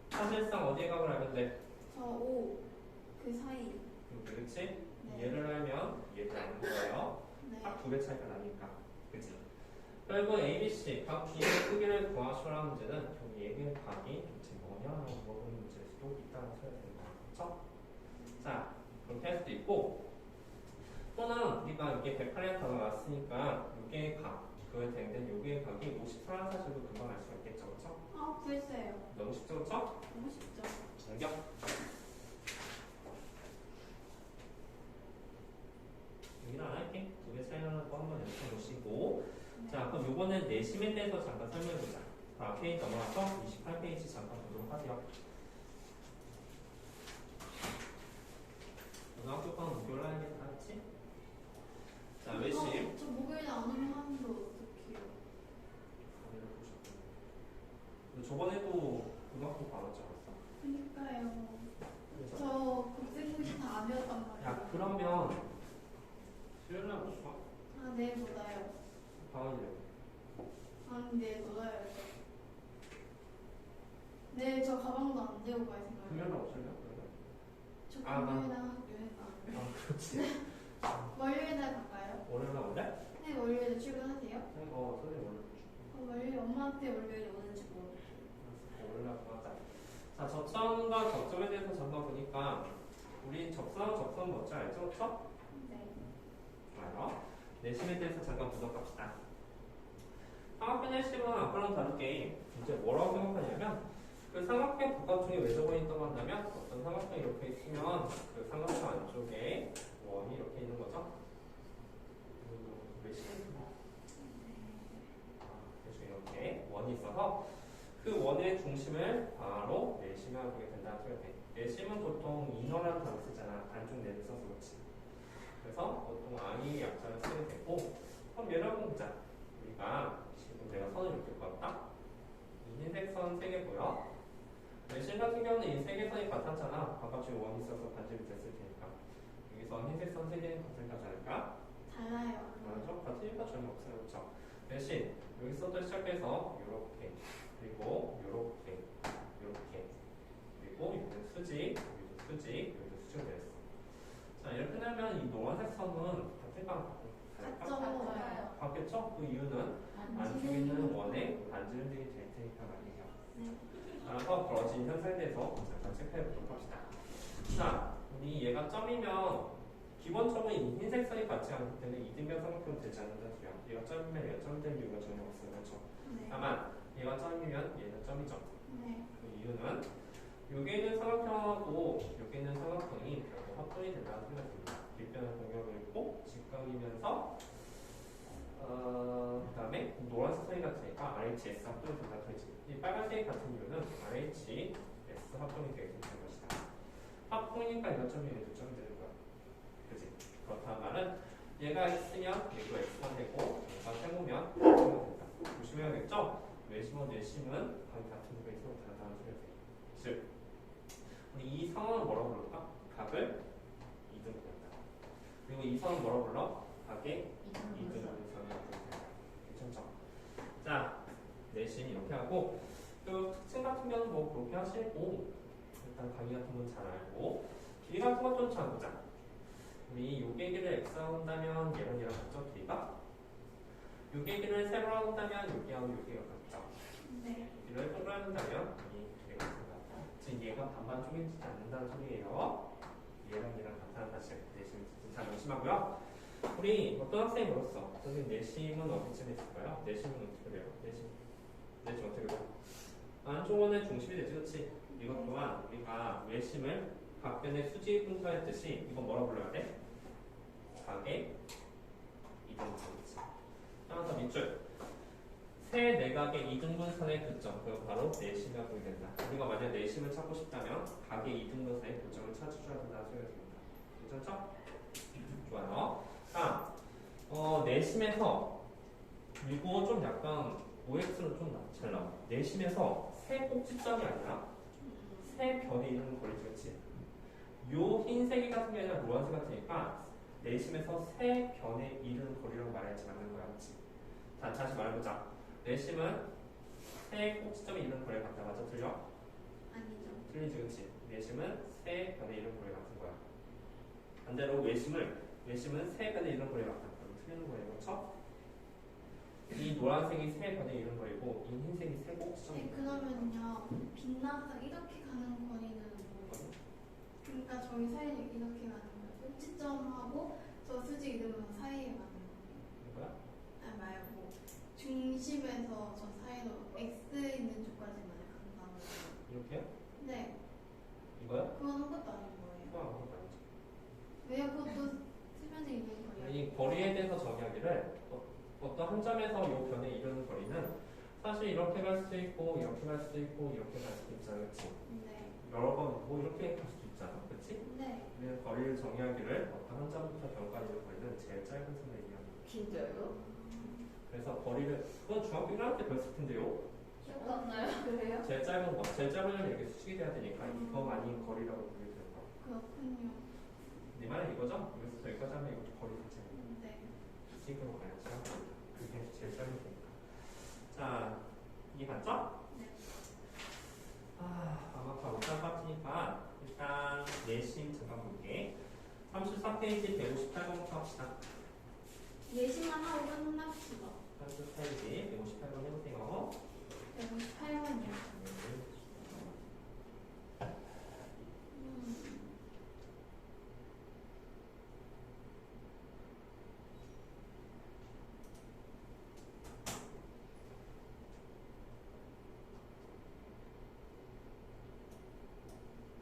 사실상 어디에 각을 알면 돼? 저 5. 그 사이. 이렇게, 그치? 네. 얘를 알면 얘를 아는 거예요. 네. 딱 2배 차이가 나니까. 그치? 그리고 ABC, 각 B의 크기를 구하시라는 문제는 그럼 얘의 각이 도대체 뭐냐라고 물어보는 문제일 수도 있다는 소리가 되는 거야. 그쵸? 자, 그렇게 할 수도 있고, 또는 우리가 이게 108이라는 단어가 나왔으니까 요게 각, 그거에 대응된 요게 각이 54라는 사실도 금방 알 수가 있겠죠. 그쵸? 아, 구했어요. 너무 쉽죠? 그쵸? 너무 쉽죠? 공격. 여기는 안 할게. 2배 차이 나는 거 한번 연습해 보시고. 네. 자, 그럼 요거는 내심에 대해서 잠깐 설명해보자. 자, 페이지 넘어가서 28페이지 잠깐 보도록 하세요. 고등학교 거는 목요일 해야겠다, 그치? 자, 외심. 저 목요일에 안 오면 하는데 어떡해요? 근데 저번에도 고등학교 거 안 왔지 않았어? 그니까요. 그래서 저 국제공시 다 안 배웠단 말이에요. 야, 그러면 수요일날 못 봐? 아, 내일 보다요. 방학이래. 아, 내일 보다요. 내일 저 가방도 안 들고 갈 생각이에요. 금요일날 없을려? 저 아, 금요일날 학교에 가요. 아, 그렇지. 월요일날 갈까요? 월요일날 올래? 네, 월요일에 출근하세요? 선생님 월요일. 월요일 엄마한테 월요일에 오는지 모르겠어요. 월요일날 가자. 자, 접선과 접점에 대해서 잠깐 보니까 우리 접선 뭔지 알죠? 그쵸? 네. 좋아요. 내심에 대해서 잠깐 분석 합시다. 삼각형 내심은 아까랑 다르게 이제 뭐라고 생각하냐면 그 삼각형 바깥쪽에 왜 적어있다고 한다면 어떤 삼각형이 이렇게 있으면 그 삼각형 안쪽에 원이 이렇게 있는 거죠. 외심. 대충 이렇게 원이 있어서 그 원의 중심을 바로 내심이라고 보게 된다는 소리가 돼. 내심은 보통 인어라는 단어 쓰잖아. 안쪽 내를 써서 그렇지. 그래서 보통 I의 약자를 쓰게 되고, 그럼 얘를 한번 보자. 우리가 지금 내가 선을 이렇게 그었다. 이 흰색 선 3개 보여? 내심 같은 경우는 이 3개 선이 같았잖아. 바깥쪽에 원이 있어서 반지름이 됐을 테니까. 여기서 흰색 선 3개는 같을까 다를까? 달라요. 맞죠? 같으니까 전혀 없어요. 그렇죠? 대신 여기서부터 시작해서 이렇게 그리고 요렇게 그리고 여기는 수직 여기도 수직 여기도 수직으로 되어 있어. 자, 이렇게 되면 이 노란색 선은 같을까? 같죠? 같아요. 같겠죠? 그 이유는 안쪽에 있는 원에 반지름들이 될 테니까 말이에요. 네. 따라서 벌어진 현상에 대해서 잠깐 체크해 보도록 합시다. 자, 우리 얘가 점이면 기본적으로 이 흰색 선이 같지 않기 때문에 이등변 삼각형 되지 않는다는 소리야. 얘가 점이면 얘가 점이 될 이유가 전혀 없어요. 그렇죠? 네. 다만 얘가 점이면 얘는 점이죠. 네. 그 이유는 여기 있는 삼각형하고 여기 있는 삼각형이 결국 합분이 된다는 소리가 듭니다. 뒷변은 공역을 있고 직각이면서 그다음에 노란색 선이 같으니까 RHS 합분이 된다는 소리지. 이 빨간색이 같은 이유는 RHS 합분이 되게 될 것이다. 합분이니까 이거 점이 얘도 점이 되는 거야. 그지? 그렇다는 말은 얘가 있으면 얘도 x가 되고 얘가 세모면 x가 된다. 조심해야겠죠? 외심은 내심은 각이 같은 부분에 서로 다르다는 소리가 돼. 즉 우리 이 상황을 뭐라고 부를까? 각을 이등분한다. 그리고 이 선은 뭐라고 불러? 각의 이등분선이라고 부른다. 괜찮죠? 자, 내심 이렇게 하고 그 특징 같은 경우는 뭐 그렇게 하시고 일단 강의 같은 건 잘 알고 길이 같은 것 좀 잘 보자. 우리 요게 길을 x하고 한다면 얘랑 얘랑 같죠? 길이가? 요게 길을 세로로 한다면 요게하고 요게가 같죠? 네. 길을 동그라미 한다면 이 길이가 같다. 즉 얘가 반반 쪼개지지 않는다는 소리예요. 얘랑 얘랑 같다는 사실 내심 잘 명심하고요. 우리 어떤 학생이 물었어? 선생님 내심은 어디쯤에 있을까요? 내심은 어떻게 돼요? 내심 어떻게 돼요? 안쪽원의 중심이 되지, 그렇지? 이것 또한 우리가 외심을 각변의 수직 분수했듯이 이건 뭐라 불러야 돼? 각의 이등분이지. 따라서 밑줄 세 내각의 이등분선의 교점, 그거 바로 내심이라고 보게 된다. 우리가 만약 내심을 찾고 싶다면 각의 이등분선의 교점을 찾아줘야 된다는 소리가 됩니다. 괜찮죠? 좋아요. 자, 내심에서 이거 좀 약간 OX는 좀 잘 나와. 내심에서 세 꼭지점이 아니라 세 변에 이르는 거리지, 그렇지? 요 흰색이 같은 게 아니라 노란색 같으니까 내심에서 세 변에 이르는 거리라고 말해야지 맞는 거야, 그렇지? 자, 다시 말해보자. 내심은 세 꼭지점에 이르는 거리가 같다, 맞아? 틀려? 아니죠. 틀리지, 그렇지? 내심은 세 변에 이르는 거리가 같은 거야. 반대로 외심은 세 변에 이르는 거리가 같다. 그럼 틀리는 거예요, 그렇죠? 이 노란색이 세 변에 이르는 거리고 이 흰색이 세 꼭지점이 네, 그러면요. 빛나서 이렇게 가는 거리는 뭐예요? 그러니까 저희 사이를 이렇게 가는 거예요. 꼭지점하고 저 수직 이등분 사이에 가는 거예요. 뭐야? 아 말고 중심에서 저 사이로 X 있는 쪽까지만 간다는 거예요. 이렇게요? 네. 이거요? 그건 아무것도 아닌 거예요. 그거 아무것도 아니죠. 왜요? 그것도 수면에 있는 거예요. 이 거리에 대해서 정의하기를 어떤 한 점에서 이 변에 이르는 거리는 사실 이렇게 갈 수도 있고 이렇게 갈 수도 있고 이렇게 갈 수도 있잖아, 그렇지? 네. 여러 번 뭐 이렇게 갈 수도 있잖아, 그렇지? 네. 우리는 거리를 정의하기를 어떤 한 점부터 변까지 이르는 거리는 제일 짧은 선을 얘기합니다. 진짜요? 그래서 거리를 그건 중학교 1학년 때 배웠을 텐데요. 기억 안 나요? 그래요? 제일 짧은 거, 제일 짧으려면 이렇게 수직이 돼야 되니까 이거만이 거리라고 부르게 되는 거야. 그렇군요. 네 말은 이거죠? 여기서 여기까지 하면 이것도 거리 자체가 네. 수직으로 가야죠. 그게 제일 짧은 거니까. 자, 이게 맞죠? 네. 아마 다 못할 것 같으니까 일단 내심 잠깐 볼게. 34페이지 158번부터 합시다. 예시만 하고 끝납시다. 34페이지 158번 해보세요. 158번이요.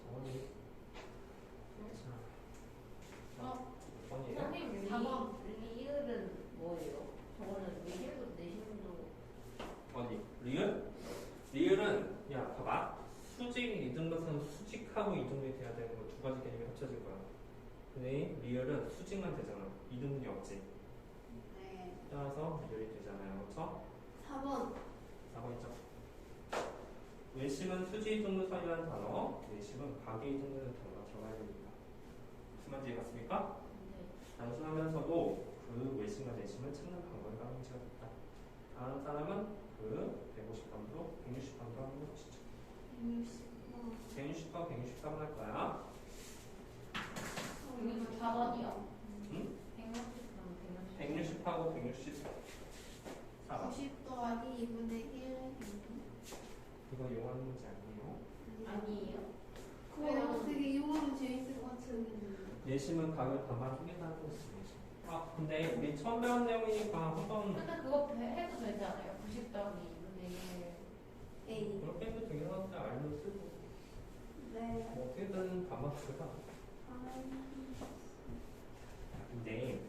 정원이. 어? 번이에요? 선생님 사번. 리을은 뭐예요? 저거는 리을도 내심도 어디? 리을? 리을은 야 봐봐. 수직 이등분선 수직하고 이등분이 돼야 되는 거 두 가지 개념이 합쳐질 거야. 근데 리을은 수직만 되잖아. 이등분이 없지. 네. 따라서 리을이 되잖아요. 그렇죠? 4번. 4번 있죠. 외심은 수지 이등분선이라는 단어, 내심은 가계 이등분이라는 단어가 들어가야 됩니다. 무슨 말인지 이해갔습니까? 단순하면서도 그 외심과 내심을 찾는 방법이 바로 문제가 됐다. 다른 사람은 그 150번도 160번도 하는 것이죠. 160번, 164번 할 거야. 164번이요? 응? 160번 160하고 164번. 90 더하기 2분의 1. 이거 이용하는 문제 아니에요? 아니에요? 그거 되게 이용하면 재밌을 것 같은. 내심은 각을 반반 쪼갠다는 거지. 아 근데 우리 처음 배운 내용이니까 한번 근데 그거 해도 되지 않아요? 90 더하기 2분의 1. A. 그렇게 해도 되긴 하는데 알면 쓰고 네. 뭐 어떻게든 반반 쓰다. 근데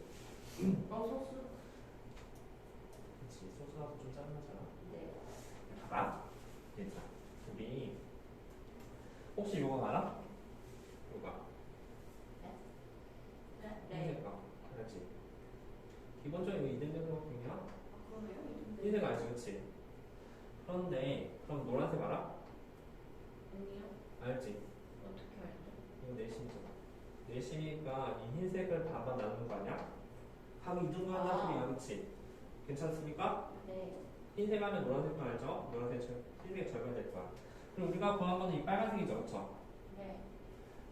소수. 그치 소수하고 좀 짜증나잖아. 네. 봐봐. 얘들아 우리 혹시 이거 알아? 이거 네. 흰색 알았지? 기본적인 이등변 삼각형이야. 그러네요. 흰색 알지 그치? 그런데 그럼 노란색 알아? 아니요. 알지? 어떻게 알죠? 이거 내심이잖아. 내심이가 이 흰색을 반반 나누는 거 아니야? 각 이등변 삼각형이야 그치? 괜찮습니까? 네. 흰색 하면 노란색도 알죠? 노란색 흰색 절반 될 거야. 그럼 우리가 구한 거는 이 빨간색이죠 그쵸? 네.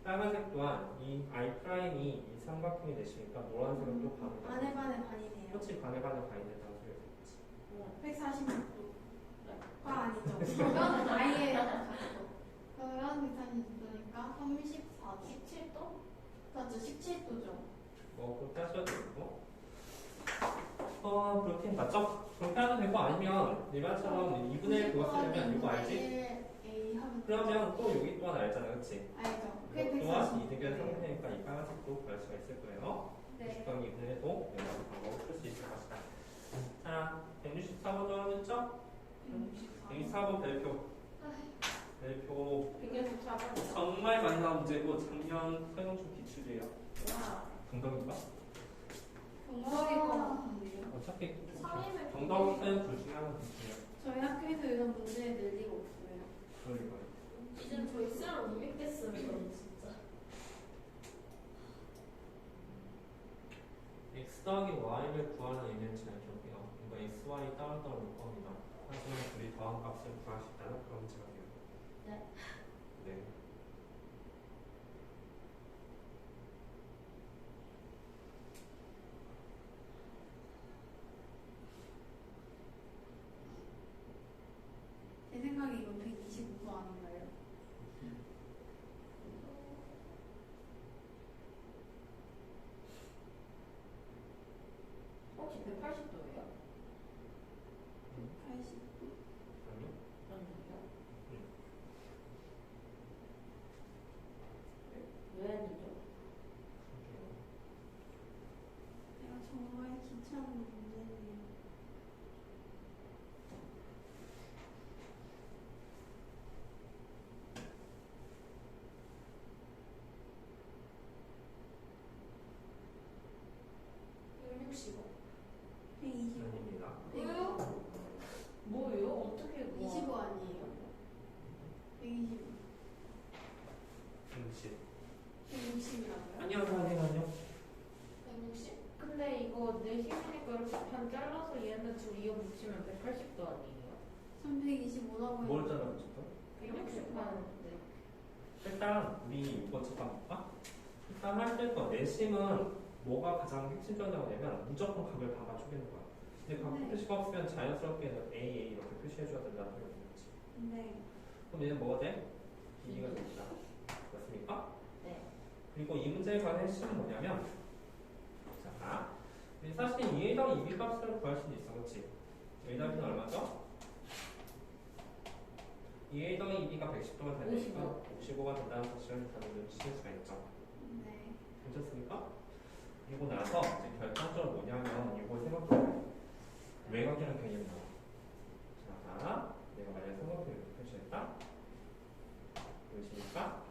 빨간색 또한 이 I 프라임이 이 삼각형이 되시니까 노란색은 또 반을 반에 반에 반이네요. 그렇지 반에 반에 반이 된다는 소리가 되겠지. 146도. 과 아니죠. 그건 아예 그건 146도니까 34도. 17도? 맞죠? 17도죠. 뭐 그렇게 하셔도 되고 그렇게 맞죠? 그렇게 하도 되고 아니면 일반처럼 2분의 1 그거 쓰려면 이거 알지? A 하면 그러면 또 여기 또한 알잖아 그치? 알죠. 그게 이것 또한 146. 이등변 삼각형이니까 이 빨간색도 구할 수가 있을 거예요. 네. 60번 2분의 1도 여러 가지 방법을 쓸 수 있을 것이다. 자 164번 정하셨죠? 164번 별표. 별표 164번. 정말 많이 나온 문제고 작년 서영수 기출이에요. 와. 정답인가? 정답일 것 같은데요. 어차피 상임을 정답은 둘 중에 하나 기출이야. 저희 학교에서 이런 문제 낼 리가 없어요. 그럴 리가요. 이제 저희 쌤을 못 믿겠어요. 저는 진짜. x 더하기 y를 구하는 의미는 잘 기억해요. 이거 x, y 따로따로 볼 겁니다. 하지만 둘이 더한 값을 구할 수 있다는 그런 문제가 돼요. 네. 네. 제 생각에 이건 125도 아닌가요? 혹시 180도예요? 180도? 아니요? 아니요. 응. 왜 아니죠? 내가 정말 귀찮은 문제네요. 아닙니다. 왜요? 뭐예요? 어떻게 25 아니에요? 125. 160. 160이라고요? 아니요, 아니요. 160? 근데 이거 내심이니까 이렇게 반 잘라서 얘는 둘 이어 붙이면 180도 아니에요? 325라고 뭘 잘라줬어? 160 하는데. 일단 우리 이거 잠깐 볼까? 일단 할 때 거 내심은 뭐가 가장 핵심적이라고 하냐면 무조건 각을 반반 쪼개는 거야. 근데 각 네. 표시가 없으면 자연스럽게 A 이렇게 표시해줘야 된다는 소리가 되겠지. 네. 그럼 얘는 뭐가 돼? BB가 됩니다. 맞습니까? 네. 그리고 이 문제에 관한 핵심은 뭐냐면 자, 우리 사실 2A당 2B 값을 구할 수는 있어. 그렇지? A당 2는 얼마죠? 2A 더하기 2B가 110도가 되니까 55가 된다는 사실을 다들 눈치챌 수가 있죠. 네. 괜찮습니까? 그리고 나서 이제 결정적으로 뭐냐면 이거 생각해요. 외곽이라는 개념이 나와. 자, 내가 만약에 삼각형을 이렇게 표시했다. 보이십니까?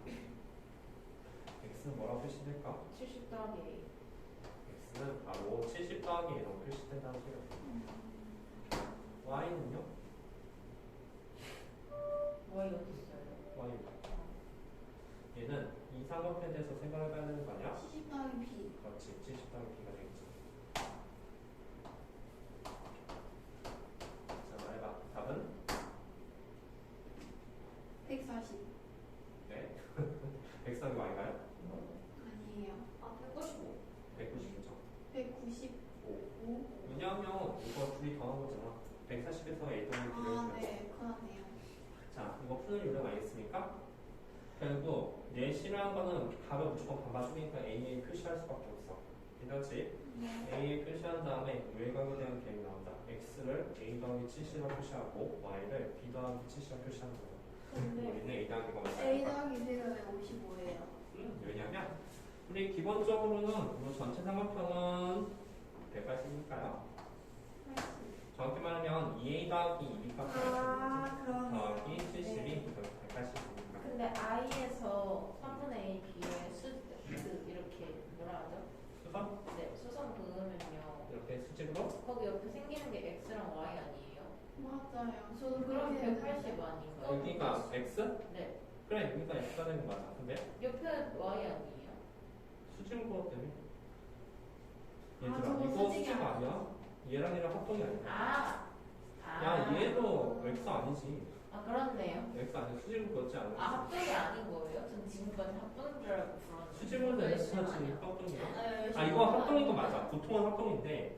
x는 뭐라고 표시될까? 70 더하기 A. x는 바로 70 더하기 1로 표시된다는 소리가 y는요? Y 어디 있어요? y 얘는 이 삼각형에 대해서 생각해봐야 되는 거 아니야? 70 더하기 B. 그렇지, 70 더하기 b가 되겠지. 자, 말해봐. 답은? 140. 네. x 더하기 y가요? 아니에요. 아, 195. 190이죠. 195. 왜냐하면 이거 둘이 더한 거잖아. 140에서 a 더하기 b를 아, 했어요. 네. 그러네요. 자, 이거 푸는 요령 알겠습니까? 결국 내심이라는 거는 값을 무조건 반반쪽이니까 A에 표시할 수밖에 없어. 괜찮지? A에 표시한 다음에 외곽에 대한 계획이 나온다. X를 A 더하기 70로 표시하고 Y를 B 더하기 70로 표시하는 거야. 근데 우리는 A 더하기 거만 A 더하기 B가 왜 55예요? 왜냐면 우리 기본적으로는 이 전체 삼각형은 180이니까요. 정확히 말하면 2A 더하기 2B값 더하기 70이 180이니까. 근데 I에서 3분의 A, B에 이렇게 뭐라 하죠? 수선? 네, 수성 그으면요. 이렇게 수직으로? 거기 옆에 생기는 게 X랑 Y 아니에요? 맞아요. 저도 그럼 그렇게 180 아닌가요? 여기가 X? 네. 그래 여기가 X가 되는 거 맞아. 근데 옆에 Y 아니에요? 수직으로 때문에 아, 얘들아 저거 이거 수직이 수직 아니야. 아니야? 얘랑 얘랑 합동이 아니야. 아. 야 얘도 X 아니지. 아, 그렇네요. X 아니야. 수직으로 그었지 않아. 아, 합동이 아닌 거예요? 전 지금까지 합동인 줄 알고 불었는데. 수직으로 되는 열심 사지 아니야? 합동이야. 아 이거 합동인 거 맞아. 보통은 합동인데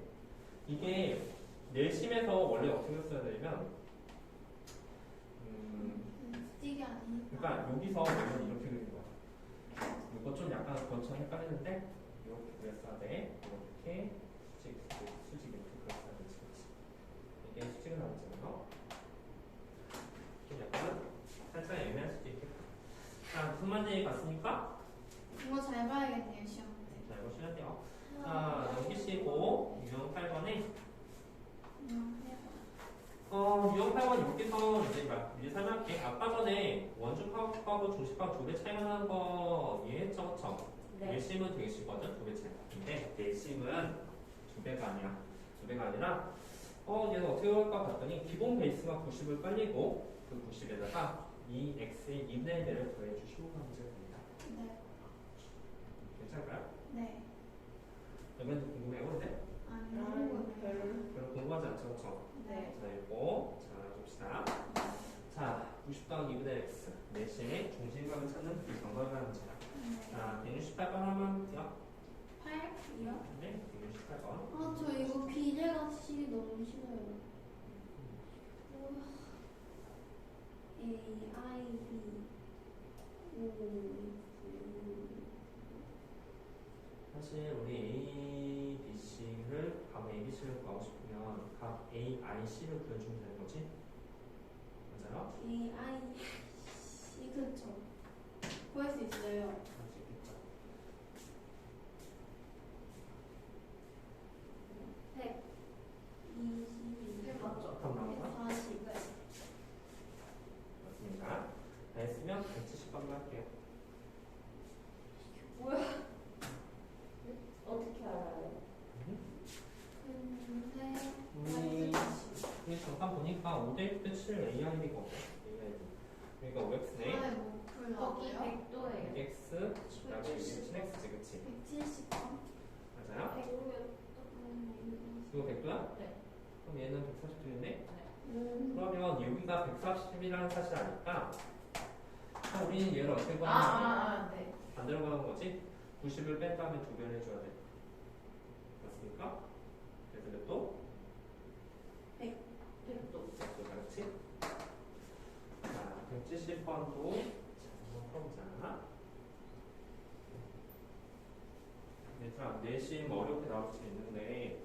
이게 내심에서 원래 어떻게 썼어야 되냐면 수직이 아니니까. 그러니까 여기서 원래는 이렇게 그린 거야. 이거 좀 약간 그것처럼 헷갈리는데 이렇게 그렸어야 돼. 이렇게 수직 이렇게 그렸어야 되지. 그렇지. 이게 수직은 아니잖아요. 좀 약간 살짝 애매할 수도 있겠다. 자 무슨 말인지 봤으니까 이거 잘 봐야겠네요, 시험 때. 자 이거 쉬어야 돼요. 자 넘기시고 유형 8번에 유형 8번 여기서 이제 미리 설명할게. 아까 전에 원주파하고 중심파 두 배 차이가 나는 거 이해했죠? 그쵸? 네. 내심은 되게 쉽거든? 두 배 차이가. 근데 내심은 두 배가 아니야. 두 배가 아니라 얘는 어떻게 할까 봤더니 기본 베이스가 90을 깔리고 그 90에다가 이 x의 2분의 1을 더해주시고 하면 됩니다. 네. 괜찮을까요? 네. 이번에도 궁금해요, 근데? 아니요. 별로 궁금하지 않죠, 그쵸? 네. 자, 이거 자 봅시다. 자, 90 더하기 2분의 x 내심의 중심각을 찾는 이 방법을 하는 거야. 자, 168번 하면 돼요? 8이요? 네, 168번. 아, 저 이거 비례각식이 너무 싫어요. A, I, B, O, 사실 우리 A, B, C를 각 A, B, C를 구하고 싶으면 각 A, I, C를 구해주면 되는 거지? 맞아요? A, I, C, 그쵸. 구할 수 있어요. 할 수 있겠죠. 120, 맞죠? 그럼 나온가? 140. 맞습니다. 다 했으면 170번으로 할게요. 어떻게 알아요? 근데 우리 잠깐 보니까 5대 7 AIB거든. 그러니까 5X네. 아, 뭐 거기 불러요? 100도예요. X, 그다음에 10X지, 그치? 170번. 맞아요? 이거 100도야? 네. 그럼 얘는 140도였네? 음. 그러면 여기가 140이라는 사실 아니까 그럼 우리는 얘를 어떻게 구하는 거야? 네. 반대로 가는 거지? 90을 뺀 다음에 2배를 해줘야 돼. 맞습니까? 그래서 몇 도? 100도. 100도, 그렇지? 자, 170번도 한번 풀어보자. 얘들아, 내심 어렵게 나올 수 있는데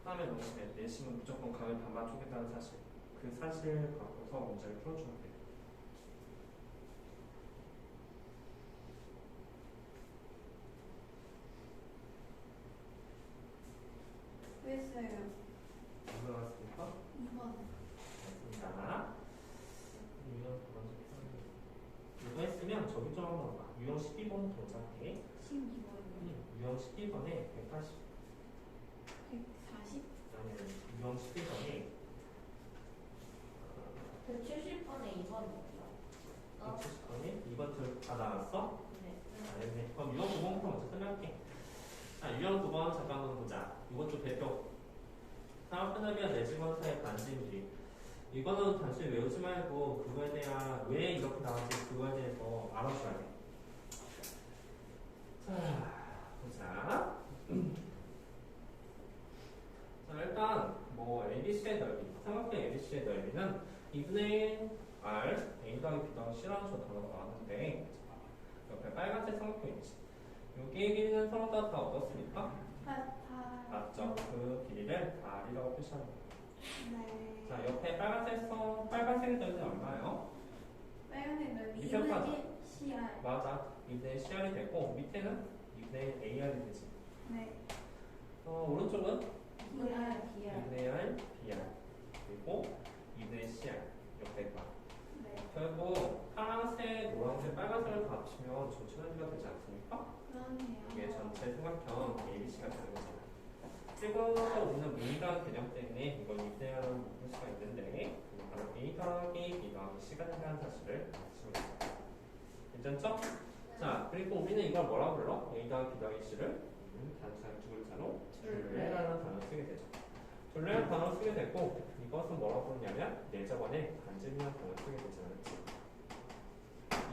다음에 놓으시면 내심은 무조건 가면 반반 쪼개다는 사실, 그 사실 갖고서 문제를 풀어주면 돼. 했어요. 안 나왔습니까? 2번. 맞습니다. 유형 두 번째 이거 했으면 저기 좀 한번 봐. 유형 12번 동작해. 12번. 유형 12번에 180. 140? 아니, 유형 12번에 170번에 2번이요. 170번에 2번 다 나왔어? 네. 네. 그럼 유형 9번부터 먼저 설명할게. 자, 유형 9번 잠깐 한번 보자. 이건 좀 배표. 사업분합이와 내지관사의 반지무리. 이거는 단순히 외우지 말고 그거에 대한 왜 이렇게 나왔지 그거에 대해서 알아줘야 돼. 자, 보자. 자, 일단 뭐 ABC의 넓이, 삼각형 ABC의 넓이는 2분의 1 R, A 더하기 B 더하기 C라는 저 단어가 나왔는데 옆에 빨간색 삼각형 있지. 여기의 길이는 서로 다 어떻습니까? 맞죠? 그 길이를 R이라고 표시하는 거예요. 네. 자, 옆에 빨간색의 넓이는 얼마예요? 빨간색 넓이 밑에 2분의 빠져. 1 CR. 맞아. 2분의 CR이 되고 밑에는 2분의 AR이 되지. 네. 오른쪽은 BR. 2분의 R, BR 그리고 2분의 CR 옆에가 네. 결국 파란색, 노란색, 빨간색을 다 합치면 전체 넓이가 되지 않습니까? 그러네요. 이게 전체 삼각형 ABC가 되는 거잖아요. 그리고 우리는 무리한 개념 때문에 이걸 2분의 R로 묶을 수가 있는데 바로 A 더하기 B 더하기 C가 된다는 사실을 알고 있습니다. 괜찮죠? 자, 그리고 우리는 이걸 뭐라고 불러? A 더하기 B 더하기 C를 단수한 두 글자로 둘레라는 단어를 쓰게 되죠. 둘레라는 단어를 쓰게 되고 이것은 뭐라고 부르냐면 예저번에 반지름이라는 단어를 쓰게 되지 않았지.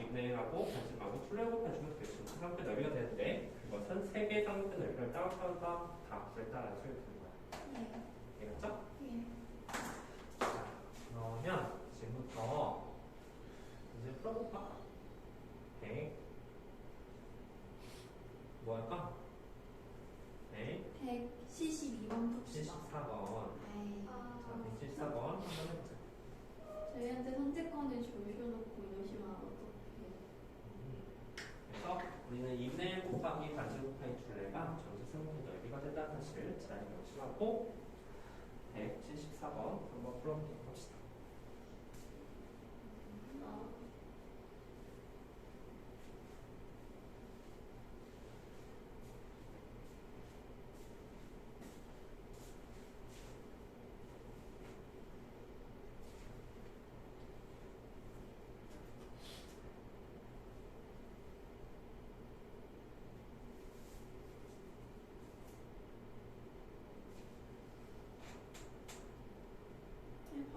2분의 1하고 반지름하고 둘레로 곱해주면 그게 전체 삼각대 넓이가 되는데 그것은 세 개의 삼각대 넓이를 따로따로 다 구했다라는 소리가 되는 거야. 예. 알겠죠? 예. 자, 그러면 지금부터 이제 풀어볼까? 100 뭐 할까? 172번 봅시다. 174번. 네. 자, 174번 한번 해보자. 저희한테 선택권을 주셔놓고 이러시면 어떡해요? 그래서 우리는 2분의 1 곱하기 반지름 곱하기 둘레가 전체 삼각형 넓이가 된다는 사실을 잘 명심하고 174번 한번 풀어보도록 합시다.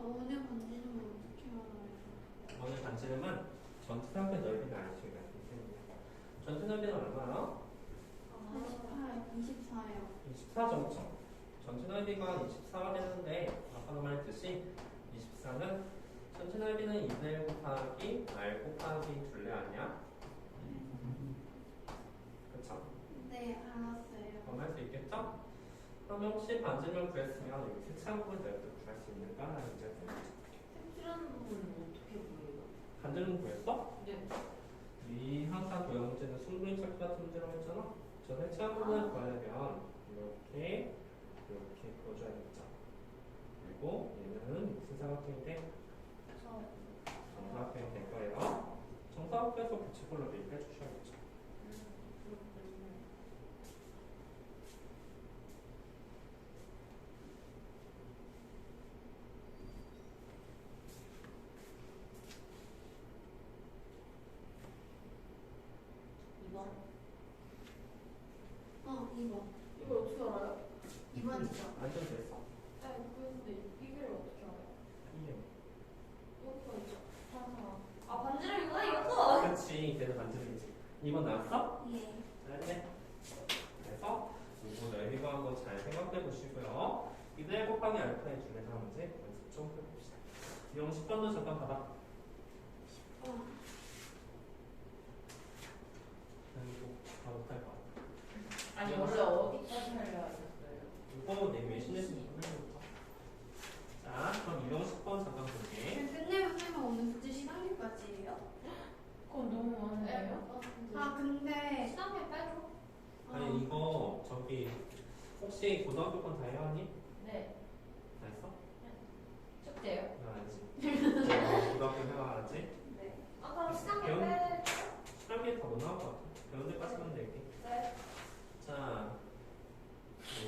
오늘 반지름은 어떻게 알아요? 오늘 반지름은 전체 삼각형 넓이를 알 수 있는 때문입니다. 전체 넓이는 얼마나? 48, 24요. 24.5점. 전체 넓이가 24가 되는데 아까도 말했듯이 24는 전체 넓이는 2분의 1 곱하기 R 곱하기 둘레 아니야? 그쵸? 네, 알았어요. 그럼 할 수 있겠죠? 그러면 혹시 반지름을 구했으면 여기 색채한 부분 넓이도 구할 수 있는가? 라는 문제가 되는 거죠. 색칠하는 부분은 어떻게 보여요? 반지름 구했어? 네. 이 항상 도형 문제는 순분의 찾기 같은 문제라고 했잖아? 저 색채한 부분을 구하려면 이렇게 그어줘야겠죠. 그리고 얘는 무슨 사각형인데? 정사각형이 될 거예요. 정사각형에서 부채꼴로 미리 빼주셔야겠죠. 그렇군요. 2번. 2번. 이걸 어떻게 알아요? 2번이죠. 완전 됐어. 네, 근데 이걸 어떻게 알아요? 이게 여기가 있죠. 아, 반지름이구나, 이것도! 그렇지. 그래서 반지름이지. 2번 나왔어? 예. 잘했네. 그래서 이거 넓이 구한 거 잘 생각해 보시고요. 2분의 1 곱하기 알파의 둘레 다음 문제 연습 좀 해봅시다. 이용 10번도 잠깐 받아. 아이고, 다 못할 것 같아. 아니, 원래 어디까지 하려 하셨어요? 이거 내 외신에서 해볼까? 자, 그럼 이용 10번 잠깐 볼게. 끝내면 하면 오늘 숙제 시간일까지예요? 그건 너무 많네요. 아, 근데 시간에 빼줘. 아니, 이거 저기 혹시 고등학교 건 다 해왔니? 네. 다 했어? 숙제요? 나 알지. 고등학교 해와야지. 네. 아, 그럼 시간에 배운- 빼줘. 시간이 다 못 나올 것 같아. 배운 데까지만 낼게. 네. 자,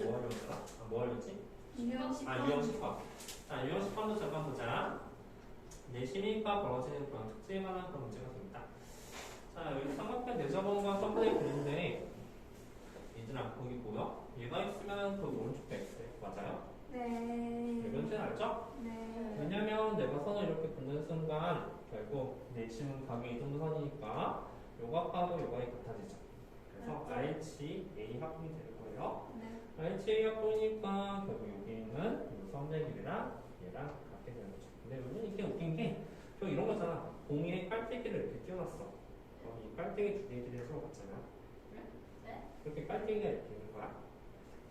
뭐 하려고 했더라? 아, 뭐 하려지? 유형 10번. 아, 유형 10번. 자, 유형 10번도 잠깐 보자. 내시민과 벌어지는 그런 특징에 관한 그런 문제가 됩니다. 자, 여기 삼각형 내저번과 선분의 그림인데 얘들아, 거기 보여? 얘가 있으면 그 오른쪽도 X. 맞아요? 네. 이건 잘 알죠? 네. 왜냐면 내가 선을 이렇게 긋는 순간 결국 내심은 가게 이동선이니까 요각하고 요각이 같아지죠. 그래서 RH A 합분이 될 거예요. 네. RH A 합분이니까 결국 여기 있는 이 선의 길이랑 얘랑 같게 되는 거죠. 근데 여기는 이게 웃긴 게 또 이런 거잖아. 공에 깔때기를 이렇게 띄워놨어. 이 깔때기 두 개들이 서로 같잖아. 네? 이렇게 깔때기가 이렇게 있는 거야.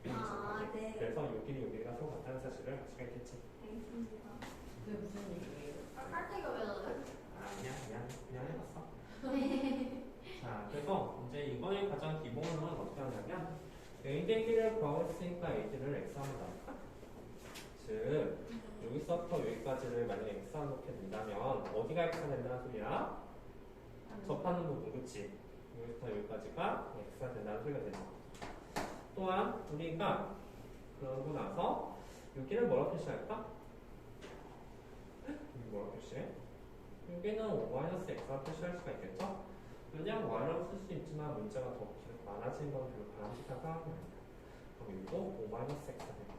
아, 네. 그래서 여기가 서로 같다는 사실을 알 수가 있겠지. 알겠습니다. 그게 무슨 얘기예요? 깔때기가 왜 나요? 그냥 해봤어. 자, 그래서 이제 이번에 가장 기본은 어떻게 하냐면 A 대기를 구하고있으니까 A들을 X하면 나올까? 즉 여기서부터 여기까지를 만약에 X하 놓게 된다면 어디가 X가 된다는 소리야? 접하는 부분, 그치? 여기부터 여기까지가 X가 된다는 소리가 되죠. 또한 우리가 그러고 나서 여기를 뭐라 표시할까? 여기 뭐라 표시해? 여기는 O-X라 표시할 수가 있겠죠? 그냥 Y라고 쓸 수 있지만 문자가 더 많아지는 건 별로 바람직한 상황이 아니다. 그럼 이거 O-X가 될 것이다.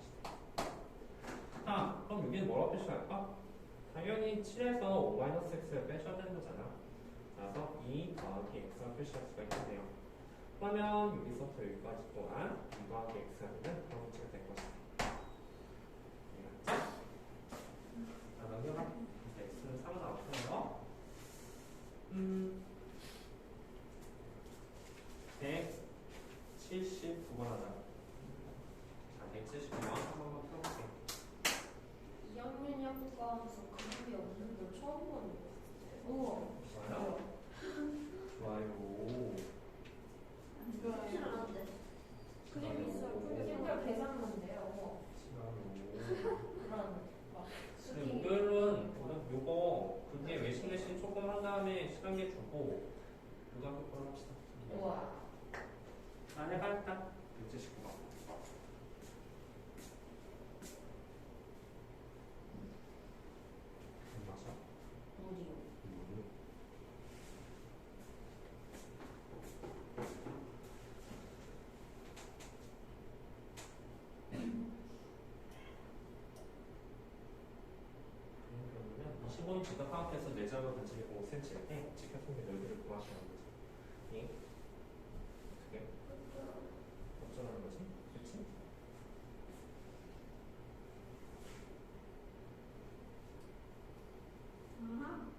자, 그럼 여기는 뭐라고 표시할까? 당연히 7에서 O-X를 빼셔야 되는 거잖아. 그래서 2 더하기 X라 표시할 수가 있겠네요. 그러면 여기서부터 여기까지 또한 2 더하기 X가 되는 그런 문제가 될 것이다. 이해갔죠? 자, 넘겨가. 이제 X는 3은 없어요. 179번 하자. 자, 179번 한 번만 풀어볼게. 2학년 야구과 하면서 그게 없는 걸 처음 보는 거 같아요. 우와. 좋아요. 좋아요. 그렇진 않은데. 그림 있어요. 풀게 심지어 계산 문제요. 좋아요. 그런 막 수기. 목요일은 요거 그게 외신 대신 조금 한 다음에 시간계 주고 고등학교 걸 합시다. 우와. 자, 해봐 일단 179번. 맞아? 무리요. 그러면 25인 지도 파악해서 내장을 간직이 5cm일 때 직각형의 넓이를 구하시는 거지. 이 어떻게? 어쩌라는 거지? 그치? 아하.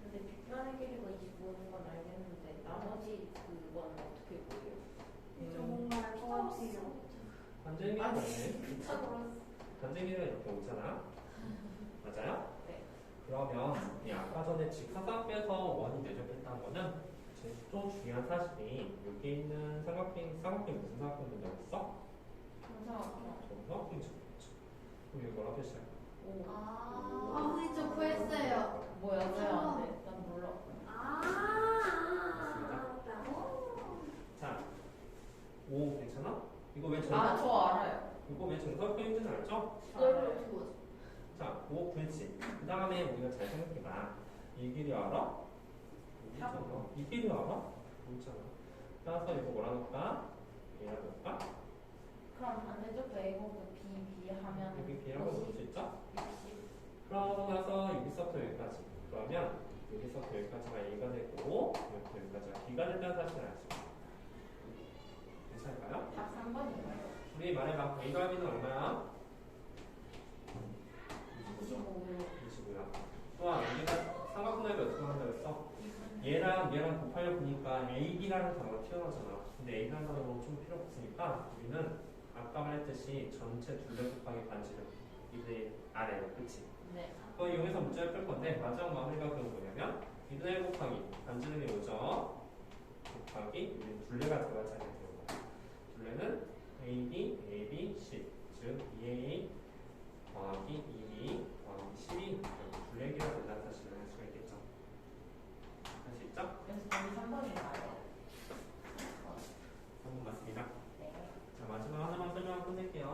근데 빗변의 길이가 25인 건 알겠는데 나머지 그건 어떻게 보여요? 정말 알것 같아요. 반쟁이가 뭐네? 피타고라스. 반쟁이가 이렇게 오잖아. 맞아요? 네. 그러면 이 아까 전에 직사각에서 원이 대접했다는 거는 이제 또 중요한 사실이 여기 있는 삼각형 무슨 삼각형 된다고 했어? 감사합니다. 정사각형이 적겠죠. 그럼 여기 뭐라 표시할까? 오. 아, 선생님 저 구했어요. 뭐야 왜 안 돼? 난 몰라. 자, 5 괜찮아? 이거 왜 아 저 알아요. 이거 왜 정사각형인지는 알죠? 넓이를 어떻게 보지? 자, 5 구했지. 그 다음에 우리가 잘 생각해봐. 이 길이 알아? 있잖아. 이 길이 알아? 있잖아. 따라서 이거 뭐라 놓을까? A라 놓을까? 그럼 반대쪽도 A고도 B 하면 여기 B라고 놓을 수 있죠? 60. 그러고 나서 여기서부터 여기까지. 그러면 여기서부터 여기까지가 A가 되고 여기부터 여기까지가 B가 된다는 사실을 알죠. 괜찮을까요? 답 3번인가요? 우리 말해봐. A 더하기 B는 얼마야? 95요. 25야. 또한 여기가 삼각형 넓이 어떻게 한다고 했어? 얘랑 곱하려 보니까 AB라는 단어가 튀어나오잖아. 근데 A라는 단어는 좀 필요 없으니까 우리는 아까 말했듯이 전체 둘레 곱하기 반지름 이들 아래로, 그치? 네. 그거 이용해서 문제를 풀 건데 마지막 마무리가 그건 뭐냐면 이들의 곱하기 반지름이 오죠. 곱하기 우리 둘레가 들어갈 자리에 되는 거야. 둘레는 AB, AB, C 즉 2A 더하기 2B 더하기 12 둘레기가 된다는 사실을 알 수가 있겠죠. 할 수 있죠? 그래서 답이 3번인가요? 3번 맞습니다. 네. 자, 마지막 하나만 설명하고 끝낼게요.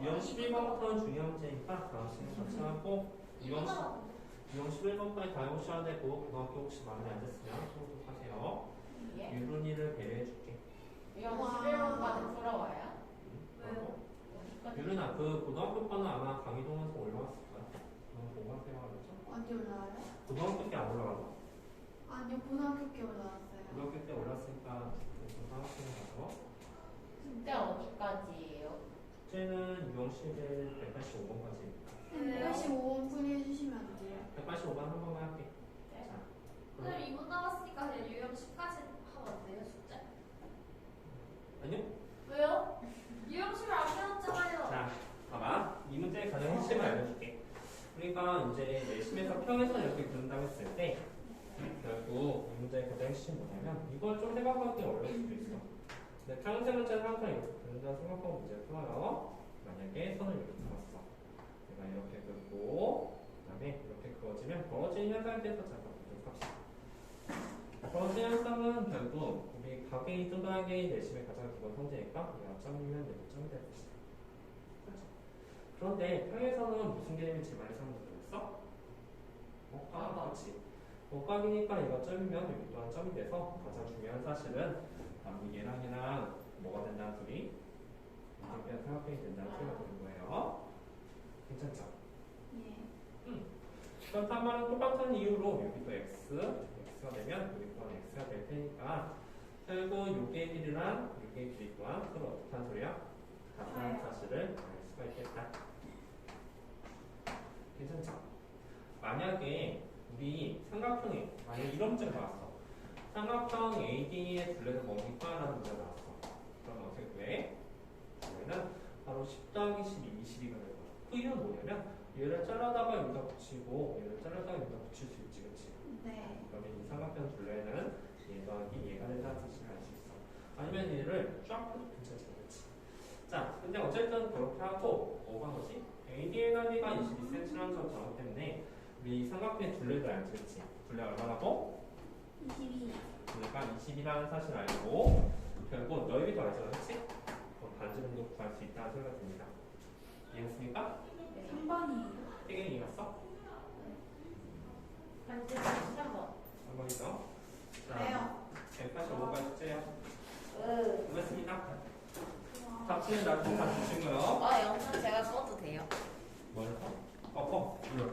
유형 11번부터는 중요한 문제니까 다음 시간에 같이 하고 유형 11번까지 다 해보셔야 되고 고등학교 혹시 마음에 안 드시면 소독 하세요. 예. 유론이를 배려해줄게. 이거 11번까지 풀어와요? 왜요? 어디까지? 유린아, 그 고등학교 거는 아마 강의동에서 올라왔을 거야. 너 고등학교 가겠죠? 어디 올라와요? 고등학교 때 안 올라가나? 아니요, 고등학교 때 올라왔어요. 고등학교 때 올랐으니까 고등학교에 가서 숙제 어디까지예요? 숙제는 유형식의 185번까지. 185원 풀이 해주시면 안 돼요? 185번 한 번만 할게. 네. 자, 그럼 2분 남았으니까 그냥 유형 10까지 하면 안 돼요, 숙제? 아니요? 왜요? 유형 10을 안 배웠잖아요. 자, 봐봐. 이 문제의 가장 핵심을 알려줄게. 우리가 이제 내심에서 평에서 이렇게 그린다고 했을 때 결국 이 문제의 가장 핵심이 뭐냐면 이걸 좀 생각하기 어려울 수도 있어. 근데 평세 문제는 항상 이렇게 그린다고 생각하고 문제를 풀어요. 만약에 선을 이렇게 그었어. 내가 이렇게 긋고 그다음에 이렇게 그어지면 벌어지는 현상에 대해서 잠깐 보도록 합시다. 벌어지는 현상은 결국 우리 각의 또다의 내심의 가장 기본 성질이니까 우리가 점이면 내점이 될 것이다. 그렇죠? 그런데 평에서는 무슨 개념이 제일 많이 사용되었어? 복각. 그렇지. 복각이니까 이거 점이면 여기 또한 점이 돼서 가장 중요한 사실은 바로 얘랑 뭐가 된다는 소리? 이렇게 삼각형이 된다는 소리가 되는 거예요. 괜찮죠? 예. 그렇단 말은 똑같은 이유로 여기도 x가 되면 여기 또한 x가 될 테니까 결국 요게 길이랑 요게 길이 또한 서로 어떻게 한 소리야? 같은 사실을 알 수가 있겠다. 괜찮죠? 만약에 우리 삼각형이 만약에 이런 문제가 나왔어. 삼각형 AD의 둘레가 뭡니까? 라는 문제가 나왔어. 그럼 어떻게 구해? 그러면은 바로 10 더하기 12, 22가 될 거야. 그 이유는 뭐냐면 얘를 잘라다가 여기다 붙이고 얘를 잘라다가 여기다 붙일 수 있지, 그치? 네. 그러면 이 삼각형 둘레는 얘 더하기 얘가 된다는 사실을 알 수 있어. 아니면 얘를 쫙 해도 괜찮지, 그치? 자, 근데 어쨌든 그렇게 하고 뭐가 뭐지? AD의 넓이가 22cm라는 점 정확 때문에 우리 삼각형의 둘레를 알지, 그치? 둘레 얼마라고? 22. 둘레가 20이라는 사실을 알고 결국 넓이도 알잖아, 그치? 그럼 반지름도 구할 수 있다는 소리가 듭니다. 이해했습니까? 3번이에요. 되게 이해갔어? 반지 3번. 한번 있어. 왜요? 185까지 숙제요. 으. 수고했습니다. 답지는 나중에 다 주시고요. 영상 제가 써도 돼요? 뭘? 어, 이거.